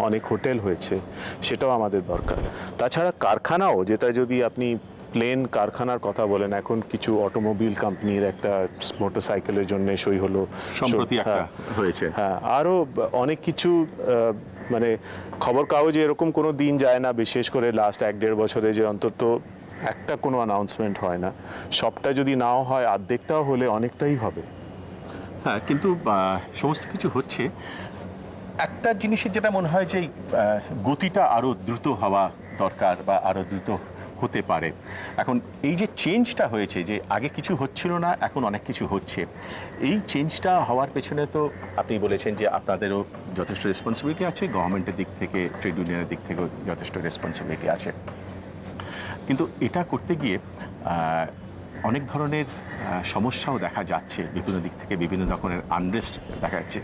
অনেক হোটেল হয়েছে, সেটাও আমাদের দরকার। তাছাড়া কারখানাও, যেটা যদি আপনি প্লেন কারখানার কথা বলেন, এখন কিছু অটোমোবিল কোম্পানির একটা মোটরসাইকেলের জন্য সই হলো, সম্প্রতি একটা হয়েছে। হ্যাঁ, আরও অনেক কিছু, মানে খবর কাগজে এরকম কোনো দিন যায় না, বিশেষ করে লাস্ট 1-1.5 বছরে, যে অন্তত একটা কোনো অ্যানাউন্সমেন্ট হয় না। সবটা যদি নাও হয়, অর্ধেকটাও হলে অনেকটাই হবে। হ্যাঁ, কিন্তু সমস্ত কিছু হচ্ছে। একটা জিনিসের যেটা মনে হয় যে গতিটা আরও দ্রুত হওয়া দরকার বা আরও দ্রুত হতে পারে। এখন এই যে চেঞ্জটা হয়েছে, যে আগে কিছু হচ্ছিল না, এখন অনেক কিছু হচ্ছে, এই চেঞ্জটা হওয়ার পেছনে তো আপনি বলেছেন যে আপনাদেরও যথেষ্ট রেসপন্সিবিলিটি আছে, গভর্নমেন্টের দিক থেকে, ট্রেড ইউনিয়নের দিক থেকেও যথেষ্ট রেসপন্সিবিলিটি আছে। কিন্তু এটা করতে গিয়ে অনেক ধরনের সমস্যাও দেখা যাচ্ছে, বিভিন্ন দিক থেকে বিভিন্ন ধরনের আনরেস্ট দেখা যাচ্ছে।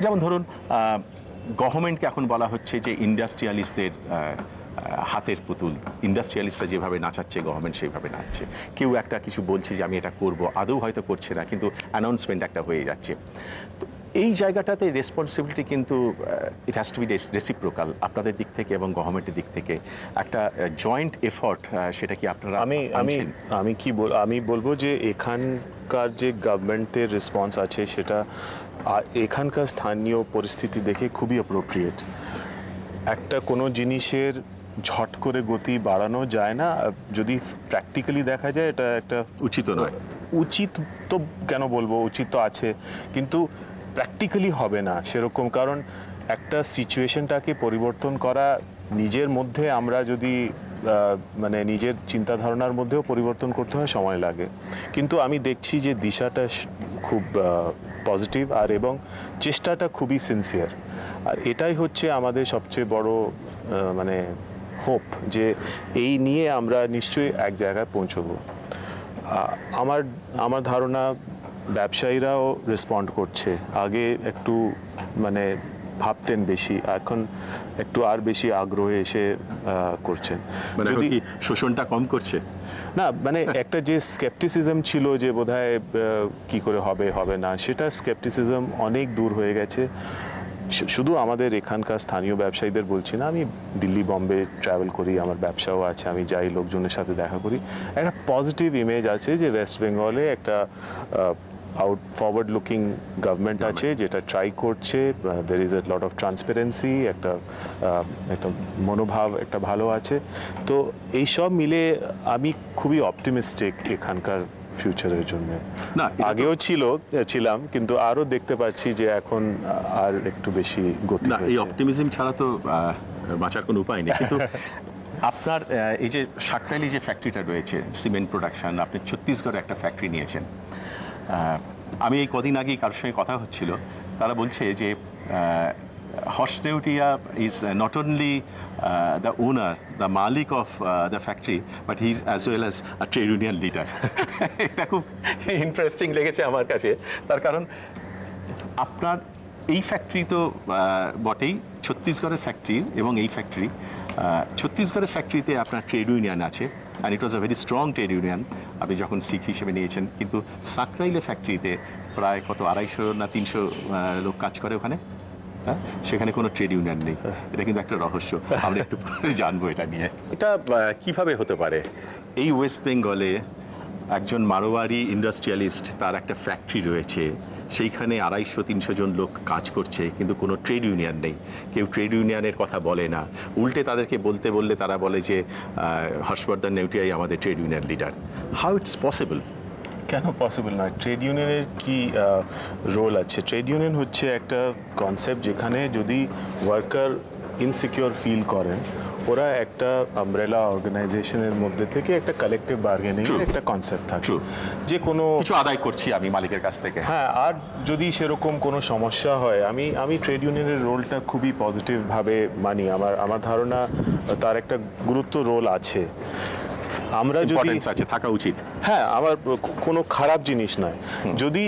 যেমন ধরুন, গভর্নমেন্টকে এখন বলা হচ্ছে যে ইন্ডাস্ট্রিয়ালিস্টদের হাতের পুতুল, ইন্ডাস্ট্রিয়ালিস্টরা যেভাবে নাচাচ্ছে গভর্নমেন্ট সেইভাবে নাচছে। কেউ একটা কিছু বলছে যে আমি এটা করব, আদৌ হয়তো করছে না, কিন্তু অ্যানাউন্সমেন্ট একটা হয়ে যাচ্ছে। তো এই জায়গাটাতে রেসপন্সিবিলিটি কিন্তু it has to be reciprocal, আপনাদের দিক থেকে এবং গভর্নমেন্টের দিক থেকে একটা জয়েন্ট এফর্ট, সেটা কি আপনারা? আমি বলবো যে এখানকার যে গভর্নমেন্টের রেসপন্স আছে, সেটা এখানকার স্থানীয় পরিস্থিতি দেখে খুবই অ্যাপ্রোপ্রিয়েট। একটা কোনো জিনিসের ঝট করে গতি বাড়ানো যায় না, যদি প্র্যাকটিক্যালি দেখা যায় এটা একটা উচিত নয়। উচিত তো কেন বলবো, উচিত তো আছে, কিন্তু প্র্যাকটিক্যালি হবে না সেরকম। কারণ একটা সিচুয়েশনটাকে পরিবর্তন করা, নিজের মধ্যে আমরা যদি মানে নিজের চিন্তা ধারণার মধ্যেও পরিবর্তন করতে হয়, সময় লাগে। কিন্তু আমি দেখছি যে দিশাটা খুব পজিটিভ আর এবং চেষ্টাটা খুবই সিনসিয়ার। আর এটাই হচ্ছে আমাদের সবচেয়ে বড় মানে হোপ, যে এই নিয়ে আমরা নিশ্চয়ই এক জায়গায় পৌঁছবো। আমার ধারণা ব্যবসায়ীরাও রেসপন্ড করছে। আগে একটু মানে ভাবতেন বেশি, এখন একটু আর বেশি আগ্রহে এসে করছেন। মানে যদি কি শোষণটা কম করছে? না, মানে একটা যে স্কেপটিসিজম ছিল যে বোধহয় কি করে হবে হবে না, সেটা স্কেপটিসিজম অনেক দূর হয়ে গেছে। শুধু আমাদের এখানকার স্থানীয় ব্যবসায়ীদের বলছি না, আমি দিল্লি বম্বে ট্রাভেল করি, আমার ব্যবসাও আছে, আমি যাই, লোকজনের সাথে দেখা করি। একটা পজিটিভ ইমেজ আছে যে ওয়েস্ট বেঙ্গলে একটা ফরওয়ার্ড লুকিং গভর্নমেন্ট আছে, যেটা ট্রাই করছে। There is a lot of transparency, একটা মনোভাব একটা ভালো আছে। তো এইসব মিলে আমি খুবই অপটিমিস্টিক এখানকার ফিউচারের জন্য। না, আগেও ছিলাম, কিন্তু আরো দেখতে পাচ্ছি যে এখন আর একটু বেশি গতি না, এই হয়েছে। অপটিমিজম ছাড়া তো বাঁচার কোনো উপায় নেই। কিন্তু আপনার এই যে সাকরাইলে যে ফ্যাক্টরিটা রয়েছে সিমেন্ট প্রোডাকশন, আপনি ছত্তিশগড়ে একটা ফ্যাক্টরি নিয়েছেন। আমি এই কদিন আগেই কারোর সঙ্গে কথা হচ্ছিল, তারা বলছে যে Horst Neutia is not only the owner, the malik of the factory, but he is as well as a trade union leader. এটা খুব ইন্টারেস্টিং লেগেছে আমার কাছে। তার কারণ আপনার এই ফ্যাক্টরি তো বটেই, ছত্তিশগড়ের ফ্যাক্টরি, এবং এই ফ্যাক্টরি ছত্তিশগড়ের ফ্যাক্টরিতে আপনার ট্রেড ইউনিয়ন আছে, and it was a very strong trade union, আপনি যখন শিখ হিসেবে নিয়েছেন। কিন্তু সাকরাইলে ফ্যাক্টরিতে প্রায় কত 250 না 300 লোক কাজ করে ওখানে, হ্যাঁ, সেখানে কোনো ট্রেড ইউনিয়ন নেই। এটা কিন্তু একটা রহস্য, আমরা একটু পরে জানবো এটা নিয়ে। এটা কিভাবে হতে পারে? এই ওয়েস্ট বেঙ্গলে একজন মারোয়ারি ইন্ডাস্ট্রিয়ালিস্ট, তার একটা ফ্যাক্টরি রয়েছে, সেইখানে 250-300 জন লোক কাজ করছে, কিন্তু কোনো ট্রেড ইউনিয়ন নেই। কেউ ট্রেড ইউনিয়নের কথা বলে না, উল্টে তাদেরকে বলতে বললে তারা বলে যে হর্ষবর্ধন নেউটিয়াই আমাদের trade union leader. How it's possible? কেন পসিবল নয়? ট্রেড ইউনিয়নের কি রোল আছে? ট্রেড ইউনিয়ন হচ্ছে একটা কনসেপ্ট যেখানে যদি ওয়ার্কার ইনসিকিউর ফিল করেন, ওরা একটা আমব্রেলা অর্গানাইজেশনের মধ্যে থেকে একটা কালেকটিভ বার্গেনিং একটা কনসেপ্ট থাকে, যে কোনো কিছু আদায় করছি আমি মালিকের কাছ থেকে। হ্যাঁ, আর যদি সেরকম কোনো সমস্যা হয়, আমি ট্রেড ইউনিয়নের রোলটা খুবই পজিটিভভাবে মানি। আমার ধারণা তার একটা গুরুত্ব রোল আছে। আমরা যদি আছে, থাকা উচিত। হ্যাঁ, আমার কোনো খারাপ জিনিস নয়। যদি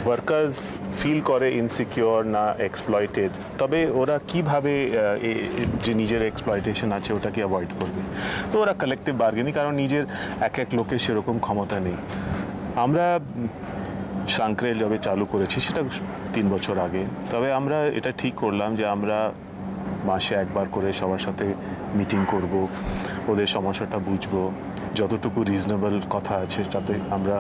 ওয়ার্কার্স ফিল করে ইনসিকিউর না এক্সপ্লয়েটেড, তবে ওরা কিভাবে যে নিজের এক্সপ্লয়টেশন আছে ওটাকে অ্যাভয়েড করবে? তো ওরা কালেকটিভ বার্গেনিং, কারণ নিজের এক লোকের সেরকম ক্ষমতা নেই। আমরা সাংক্রাইল যবে চালু করেছি সেটা 3 বছর আগে, তবে আমরা এটা ঠিক করলাম যে আমরা মাসে একবার করে সবার সাথে মিটিং করব, ওদের সমস্যাটা বুঝবো, যতটুকু রিজনেবল কথা আছে তাতে আমরা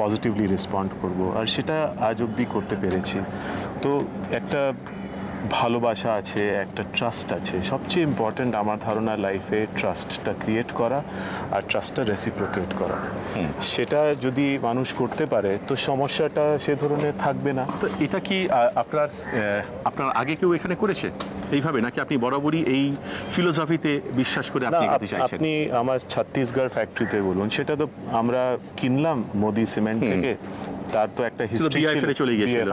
পজিটিভলি রেসপন্ড করব, আর সেটা আজ অবধি করতে পেরেছি। তো একটা ভালোবাসা আছে, একটা ট্রাস্ট আছে। সবচেয়ে ইম্পর্ট্যান্ট আমার ধারণা লাইফে ট্রাস্টটা ক্রিয়েট করা আর ট্রাস্টটা রেসিপ্রোকেট করা। সেটা যদি মানুষ করতে পারে তো সমস্যাটা সে ধরনের থাকবে না। তো এটা কি আপনার আগে কেউ এখানে করেছে এইভাবে, নাকি আপনি বরাবরই এই ফিলোসফিতে বিশ্বাস করে আপনি এগোতে চাইছেন? আপনি আমার ছত্তিশগড় ফ্যাক্টরিতে বলুন, সেটা তো আমরা কিনলাম মোদি সিমেন্ট থেকে, তার তো একটা হিস্ট্রি ছিল, চলে গিয়েছিল,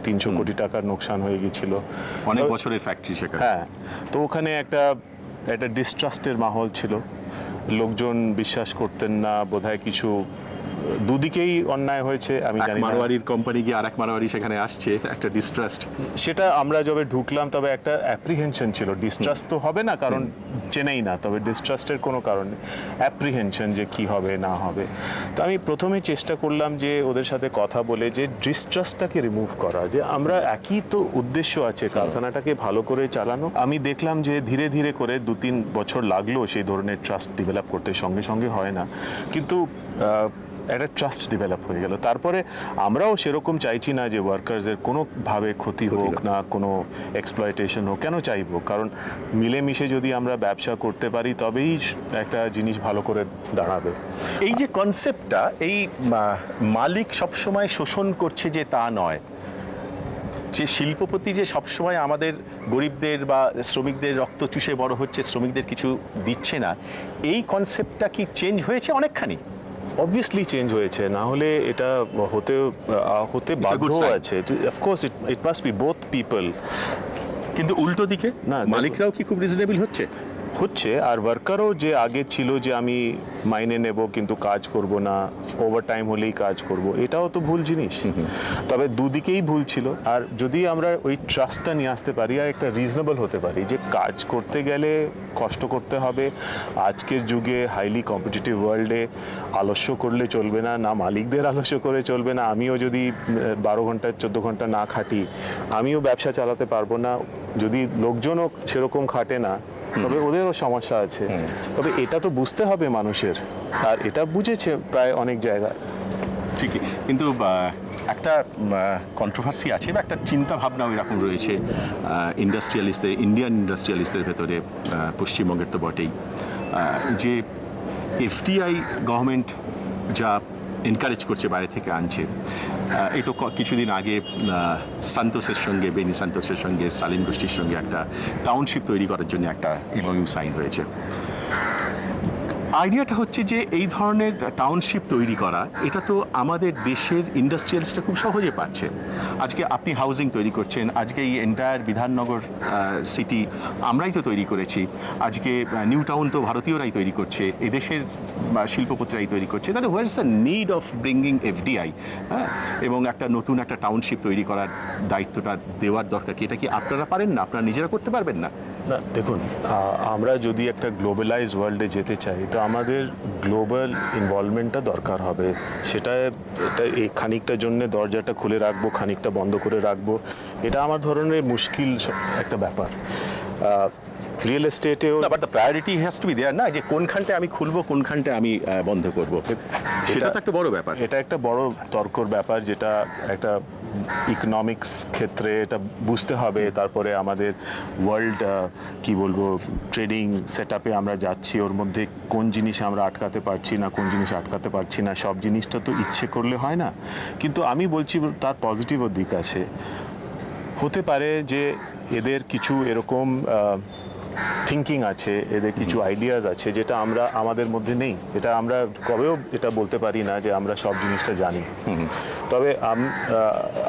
300 কোটি টাকার নোকসান হয়ে গিয়েছিল, অনেক বছরের ফ্যাক্টরি সেখানে। হ্যাঁ, তো ওখানে একটা ডিস্ট্রাস্টের মাহল ছিল, লোকজন বিশ্বাস করতেন না, বোধহয় কিছু দুদিকেই অন্যায় হয়েছে। আমি জানি না, মারোয়ারির কোম্পানি গিয়ে আরেক মারোয়ারি সেখানে আসছে, একটা ডিস্ট্রাস্ট। সেটা আমরা যবে ঢুকলাম তবে একটা অ্যাপ্রিহেনশন ছিল। ডিস্ট্রাস্ট তো হবে না, কারণ চেনেই না, তবে ডিস্ট্রাস্টের কোনো কারণ নেই, অ্যাপ্রিহেনশন যে কি হবে না হবে। তো আমি প্রথমে চেষ্টা করলাম যে ওদের সাথে কথা বলে যে ডিস্ট্রাস্টটাকে রিমুভ করা, যে আমরা একই তো উদ্দেশ্য আছে কারখানাটাকে ভালো করে চালানো। আমি দেখলাম যে ধীরে ধীরে করে 2-3 বছর লাগলো সেই ধরনের ট্রাস্ট ডেভেলপ করতে, সঙ্গে সঙ্গে হয় না, কিন্তু একটা ট্রাস্ট ডেভেলপ হয়ে গেল। তারপরে আমরাও সেরকম চাইছি না যে ওয়ার্কার্সের কোনোভাবে ক্ষতি হোক, না কোনো এক্সপ্লয়টেশন হোক। কেন চাইবো? কারণ মিলেমিশে যদি আমরা ব্যবসা করতে পারি তবেই একটা জিনিস ভালো করে দাঁড়াবে। এই যে কনসেপ্টটা, এই মালিক সবসময় শোষণ করছে যে তা নয়, যে শিল্পপতি যে সবসময় আমাদের গরিবদের বা শ্রমিকদের রক্ত চুষে বড় হচ্ছে, শ্রমিকদের কিছু দিচ্ছে না, এই কনসেপ্টটা কি চেঞ্জ হয়েছে অনেকখানি? অবভিয়াসলি চেঞ্জ হয়েছে, না হলে এটা হতে বাধ্য আছে। Of course it must be both people. কিন্তু উল্টো দিকে না, মালিকরাও কি খুব রিজনেবল হচ্ছে? আর ওয়ার্কারও যে আগে ছিল যে আমি মাইনে নেব কিন্তু কাজ করব না, ওভার টাইম হলেই কাজ করব, এটাও তো ভুল জিনিস। তবে দুদিকেই ভুল ছিল। আর যদি আমরা ওই ট্রাস্টটা নিয়ে আসতে পারি আর একটা রিজনেবল হতে পারি যে কাজ করতে গেলে কষ্ট করতে হবে, আজকের যুগে হাইলি কম্পিটিটিভ ওয়ার্ল্ডে আলস্য করলে চলবে না, না মালিকদের আলস্য করে চলবে না। আমিও যদি 12 ঘন্টা 14 ঘন্টা না খাটি আমিও ব্যবসা চালাতে পারবো না। যদি লোকজনও সেরকম খাটে না তবে ওদেরও সমস্যা আছে। তবে এটা তো বুঝতে হবে মানুষের, আর এটা বুঝেছে প্রায় অনেক জায়গায়। ঠিকই, কিন্তু একটা কন্ট্রোভার্সি আছে বা একটা চিন্তা ভাবনা এরকম রয়েছে ইন্ডিয়ান ইন্ডাস্ট্রিয়ালিস্টদের ভেতরে, পশ্চিমবঙ্গের তো বটেই, যে এফডিআই গভর্নমেন্ট যা এনকারেজ করছে, বাইরে থেকে আনছে। এই তো কিছুদিন আগে সান্তোসের সঙ্গে, বেনি সান্তোসের সঙ্গে, সালিম গোষ্ঠীর সঙ্গে একটা টাউনশিপ তৈরি করার জন্য একটা এমওইউ সাইন হয়েছে। আইডিয়াটা হচ্ছে যে এই ধরনের টাউনশিপ তৈরি করা, এটা তো আমাদের দেশের ইন্ডাস্ট্রিয়ালিস্টরা খুব সহজে পাচ্ছে। আজকে আপনি হাউজিং তৈরি করছেন, আজকে এই এন্টায়ার বিধাননগর সিটি আমরাই তো তৈরি করেছি, আজকে নিউ টাউন তো ভারতীয়রাই তৈরি করছে, এদেশের শিল্পপতিরাই তৈরি করছে। তাহলে where is the need of bringing FDI, হ্যাঁ, এবং একটা নতুন একটা টাউনশিপ তৈরি করার দায়িত্বটা দেওয়ার দরকার কি? এটা কি আপনারা পারেন না? আপনারা নিজেরা করতে পারবেন না? না, দেখুন, আমরা যদি একটা গ্লোবালাইজ ওয়ার্ল্ডে যেতে চাই তো আমাদের গ্লোবাল ইনভলভমেন্টটা দরকার হবে। এটা এই খানিকটা জন্য দরজাটা খুলে রাখবো, খানিকটা বন্ধ করে রাখবো, এটা আমার ধরনের মুশকিল একটা ব্যাপার। রিয়েল এস্টেটেও but the priority has to be there, না, যে কোনখানটা আমি খুলবো, কোনখানটা আমি বন্ধ করবো, সেটা তো একটা বড় ব্যাপার। এটা একটা বড় তর্কর ব্যাপার, যেটা একটা ইকোনমিক্স ক্ষেত্রে এটা বুঝতে হবে। তারপরে আমাদের ওয়ার্ল্ড কি বলবো ট্রেডিং সেটআপে আমরা যাচ্ছি, ওর মধ্যে কোন জিনিস আমরা আটকাতে পারছি না, কোন জিনিস আটকাতে পারছি না, সব জিনিসটা তো ইচ্ছে করলে হয় না। কিন্তু আমি বলছি তার পজিটিভও দিক আছে। হতে পারে যে এদের কিছু এরকম থিঙ্কিং আছে, এদের কিছু আইডিয়াজ আছে যেটা আমাদের মধ্যে নেই। এটা আমরা কবেও এটা বলতে পারি না যে আমরা সব জিনিসটা জানি। তবে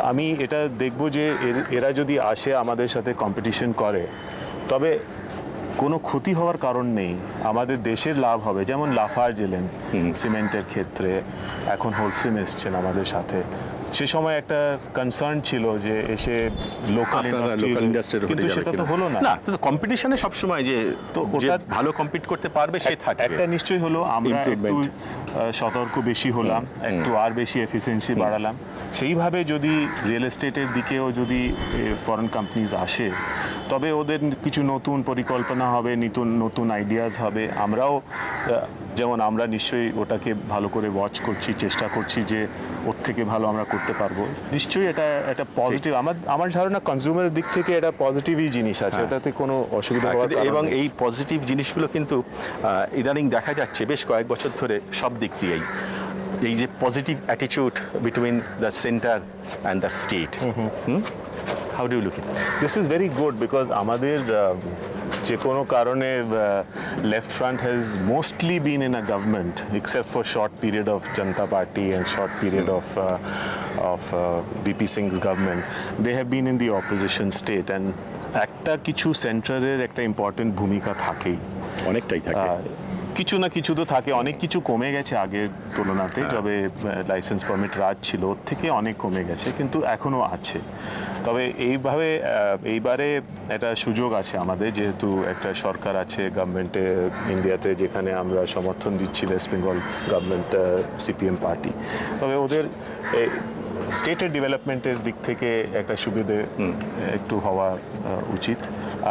আমি এটা দেখব যে এরা যদি আসে আমাদের সাথে কম্পিটিশন করে, তবে কোনো ক্ষতি হওয়ার কারণ নেই, আমাদের দেশের লাভ হবে। যেমন লাফার্জ এলেন সিমেন্টের ক্ষেত্রে, এখন হোলসেম এসছেন আমাদের সাথে। সে সময় একটা কনসার্ন ছিল যে এসে লোকাল ইন্ডাস্ট্রি, কিন্তু সেটা তো হলো না। না, তো কম্পিটিশনে সব সময় যে তো ওটা ভালো কম্পিট করতে পারবে সে থাকবে। একটা নিশ্চয়ই হলো, আমরা একটু সতর্ক বেশি হলাম, একটু আর বেশি এফিসিয়েন্সি বাড়ালাম। সেইভাবে যদি রিয়েল এস্টেটের দিকেও যদি ফরেন কোম্পানিজ আসে, তবে ওদের কিছু নতুন পরিকল্পনা হবে, নতুন আইডিয়াজ হবে। আমরাও যেমন আমরা নিশ্চয়ই ওটাকে ভালো করে ওয়াচ করছি, চেষ্টা করছি যে ওর থেকে ভালো আমরা করতে পারবো। নিশ্চয়ই এটা একটা পজিটিভ, আমার ধারণা কনজিউমারের দিক থেকে এটা পজিটিভই জিনিস আছে, এটাতে কোনো অসুবিধা হওয়ার কারণ নেই। এবং এই পজিটিভ জিনিসগুলো কিন্তু ইদানিং দেখা যাচ্ছে বেশ কয়েক বছর ধরে সব দিক দিয়েই, এই যে positive attitude between the centre and the state. How do you look it? This is very good, because আমাদের যে কোনো কারণে Left Front has mostly been in a government, except for short period of Janata Party and short period of BP Singh's government. They have been in the opposition state, and একটা কিছু সেন্টারের একটা important ভূমিকা থাকেই, অনেকটাই থাকে। কিছু না কিছু তো থাকে। অনেক কিছু কমে গেছে আগের তুলনাতে, তবে লাইসেন্স পারমিট রাজ ছিল, ওর থেকে অনেক কমে গেছে, কিন্তু এখনও আছে। তবে এইবারে একটা সুযোগ আছে আমাদের, যেহেতু একটা সরকার আছে গভর্নমেন্টে ইন্ডিয়াতে, যেখানে আমরা সমর্থন দিচ্ছি West Bengal government, CPM party. তবে ওদের স্টেটের ডেভেলপমেন্টের দিক থেকে একটা সুবিধে একটু হওয়া উচিত।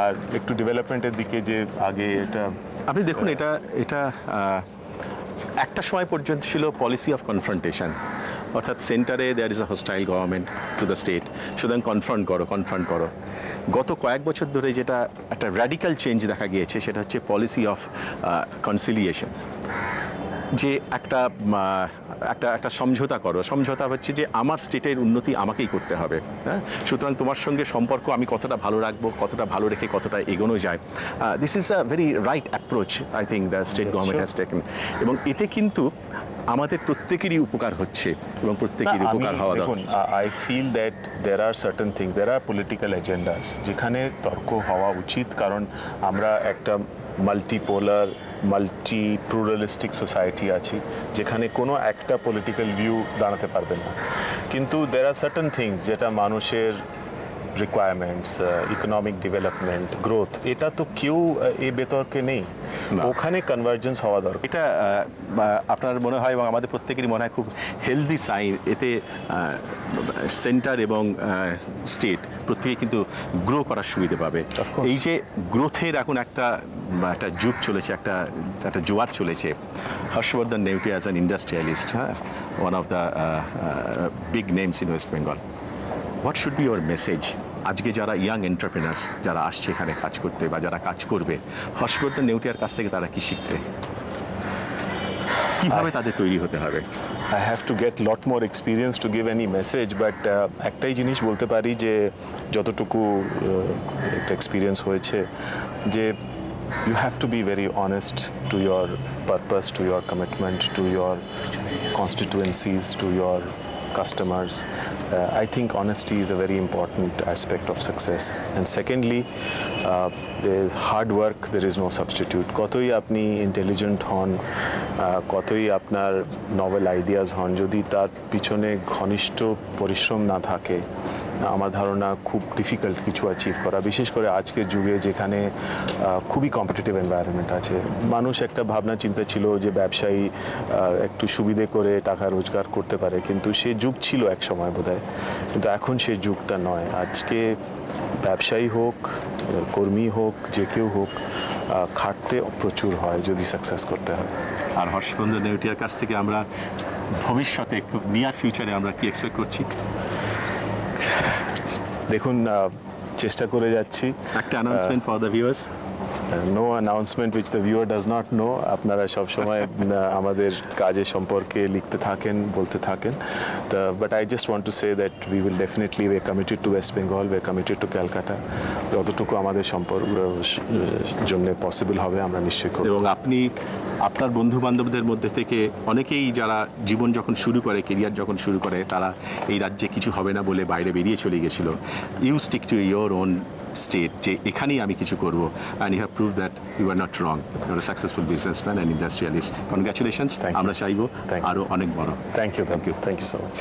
আর একটু ডেভেলপমেন্টের দিকে যে আগে এটা আপনি দেখুন, এটা একটা সময় পর্যন্ত ছিল পলিসি অফ কনফ্রন্টেশন, অর্থাৎ সেন্টারে there is a hostile government to the state, সুতরাং কনফ্রন্ট করো। গত কয়েক বছর ধরে যেটা একটা র্যাডিক্যাল চেঞ্জ দেখা গিয়েছে, সেটা হচ্ছে পলিসি অফ কনসিলিয়েশন। যে একটা একটা একটা সমঝোতা করো, সমঝোতা হচ্ছে যে আমার স্টেটের উন্নতি আমাকেই করতে হবে, হ্যাঁ, সুতরাং তোমার সঙ্গে সম্পর্ক আমি কতটা ভালো রাখবো, কতটা ভালো রেখে কতটা এগোনো যায়, this is a very right approach I think the state government has taken, এবং এতে কিন্তু আমাদের প্রত্যেকেরই উপকার হচ্ছে এবং প্রত্যেকেরই উপকার হওয়া দরকার। দেখুন, I feel that there are certain thing, there are political agendas যেখানে তর্ক হওয়া উচিত, কারণ আমরা একটা মাল্টিপোলার মাল্টি প্লুরালিস্টিক সোসাইটি আছি যেখানে কোনো একটা পলিটিক্যাল ভিউ দাঁড়াতে পারবে না, কিন্তু দের আর সার্টেন থিংস যেটা মানুষের রিকোয়ারমেন্টস, ইকোনমিক ডেভেলপমেন্ট, গ্রোথ, এটা তো কেউ এই বেতর্কে নেই, ওখানে কনভার্জেন্স হওয়া দরকার। এটা আপনার মনে হয় এবং আমাদের প্রত্যেকেরই মনে হয় খুব হেলদি সাইন, এতে সেন্টার এবং স্টেট প্রত্যেকে কিন্তু গ্রো করার সুবিধা পাবে। এই যে গ্রোথের এখন একটা যুগ চলেছে, একটা জোয়ার চলেছে, হর্ষবর্ধন নেউটি অ্যাজ অ্যান ইন্ডাস্ট্রিয়ালিস্ট, হ্যাঁ, one of the big names in West Bengal, what should be your message আজকে যারা ইয়াং এন্টারপ্রেনার্স যারা আসছে এখানে কাজ করতে বা যারা কাজ করবে, হর্ষবর্ধন নেউটিয়ার কাছ থেকে তারা কি শিখবে, কিভাবে তাদের তৈরি হতে হবে? I have to get lot more experience to give any message, but একটাই জিনিস বলতে পারি যে যতটুকু একটা এক্সপিরিয়েন্স হয়েছে, যে you have to be very honest to your purpose, to your commitment, to your constituencies, to your customers. I think honesty is a very important aspect of success. And secondly, there is hard work, there is no substitute. কতই আপনি intelligent হন, কতই আপনার novel ideas হন, যদি তার পিছনে ঘনিষ্ঠ পরিশ্রম না থাকে, আমার ধারণা খুব ডিফিকাল্ট কিছু অ্যাচিভ করা, বিশেষ করে আজকের যুগে যেখানে খুবই কম্পিটিটিভ এনভায়রনমেন্ট আছে। মানুষ একটা ভাবনা চিন্তা ছিল যে ব্যবসায়ী একটু সুবিধে করে টাকা রোজগার করতে পারে, কিন্তু সে যুগ ছিল এক সময় বোধহয়, কিন্তু এখন সেই যুগটা নয়। আজকে ব্যবসায়ী হোক, কর্মী হোক, যে কেউ হোক, খাটতে প্রচুর হয় যদি সাকসেস করতে হয়। আর হর্ষবর্ধন নেউটিয়ার কাছ থেকে আমরা ভবিষ্যতে খুব নিয়ার ফিউচারে আমরা কি এক্সপেক্ট করছি? দেখুন, চেষ্টা করে যাচ্ছি। একটা announcement for the viewers? No announcement which the viewer does not know. আপনারা সবসময় আমাদের কাজের সম্পর্কে লিখতে থাকেন, বলতে থাকেন। But I just want to say that we will definitely we committed to West Bengal, we committed to Calcutta. যতটুকু আমাদের সম্পর্ক জন্য পসিবল হবে আমরা নিশ্চয়ই করব। এবং আপনি আপনার বন্ধু বান্ধবদের মধ্যে থেকে অনেকেই যারা জীবন যখন শুরু করে, কেরিয়ার যখন শুরু করে, তারা এই রাজ্যে কিছু হবে না বলে বাইরে বেরিয়ে চলে গেছিল। You stick to your own state, যে এখানেই আমি কিছু করবো, and you have prove that you are not wrong, you are successful businessman and industrialist. Congratulations, আমরা চাইবো আরও অনেক বড়। Thank you so much.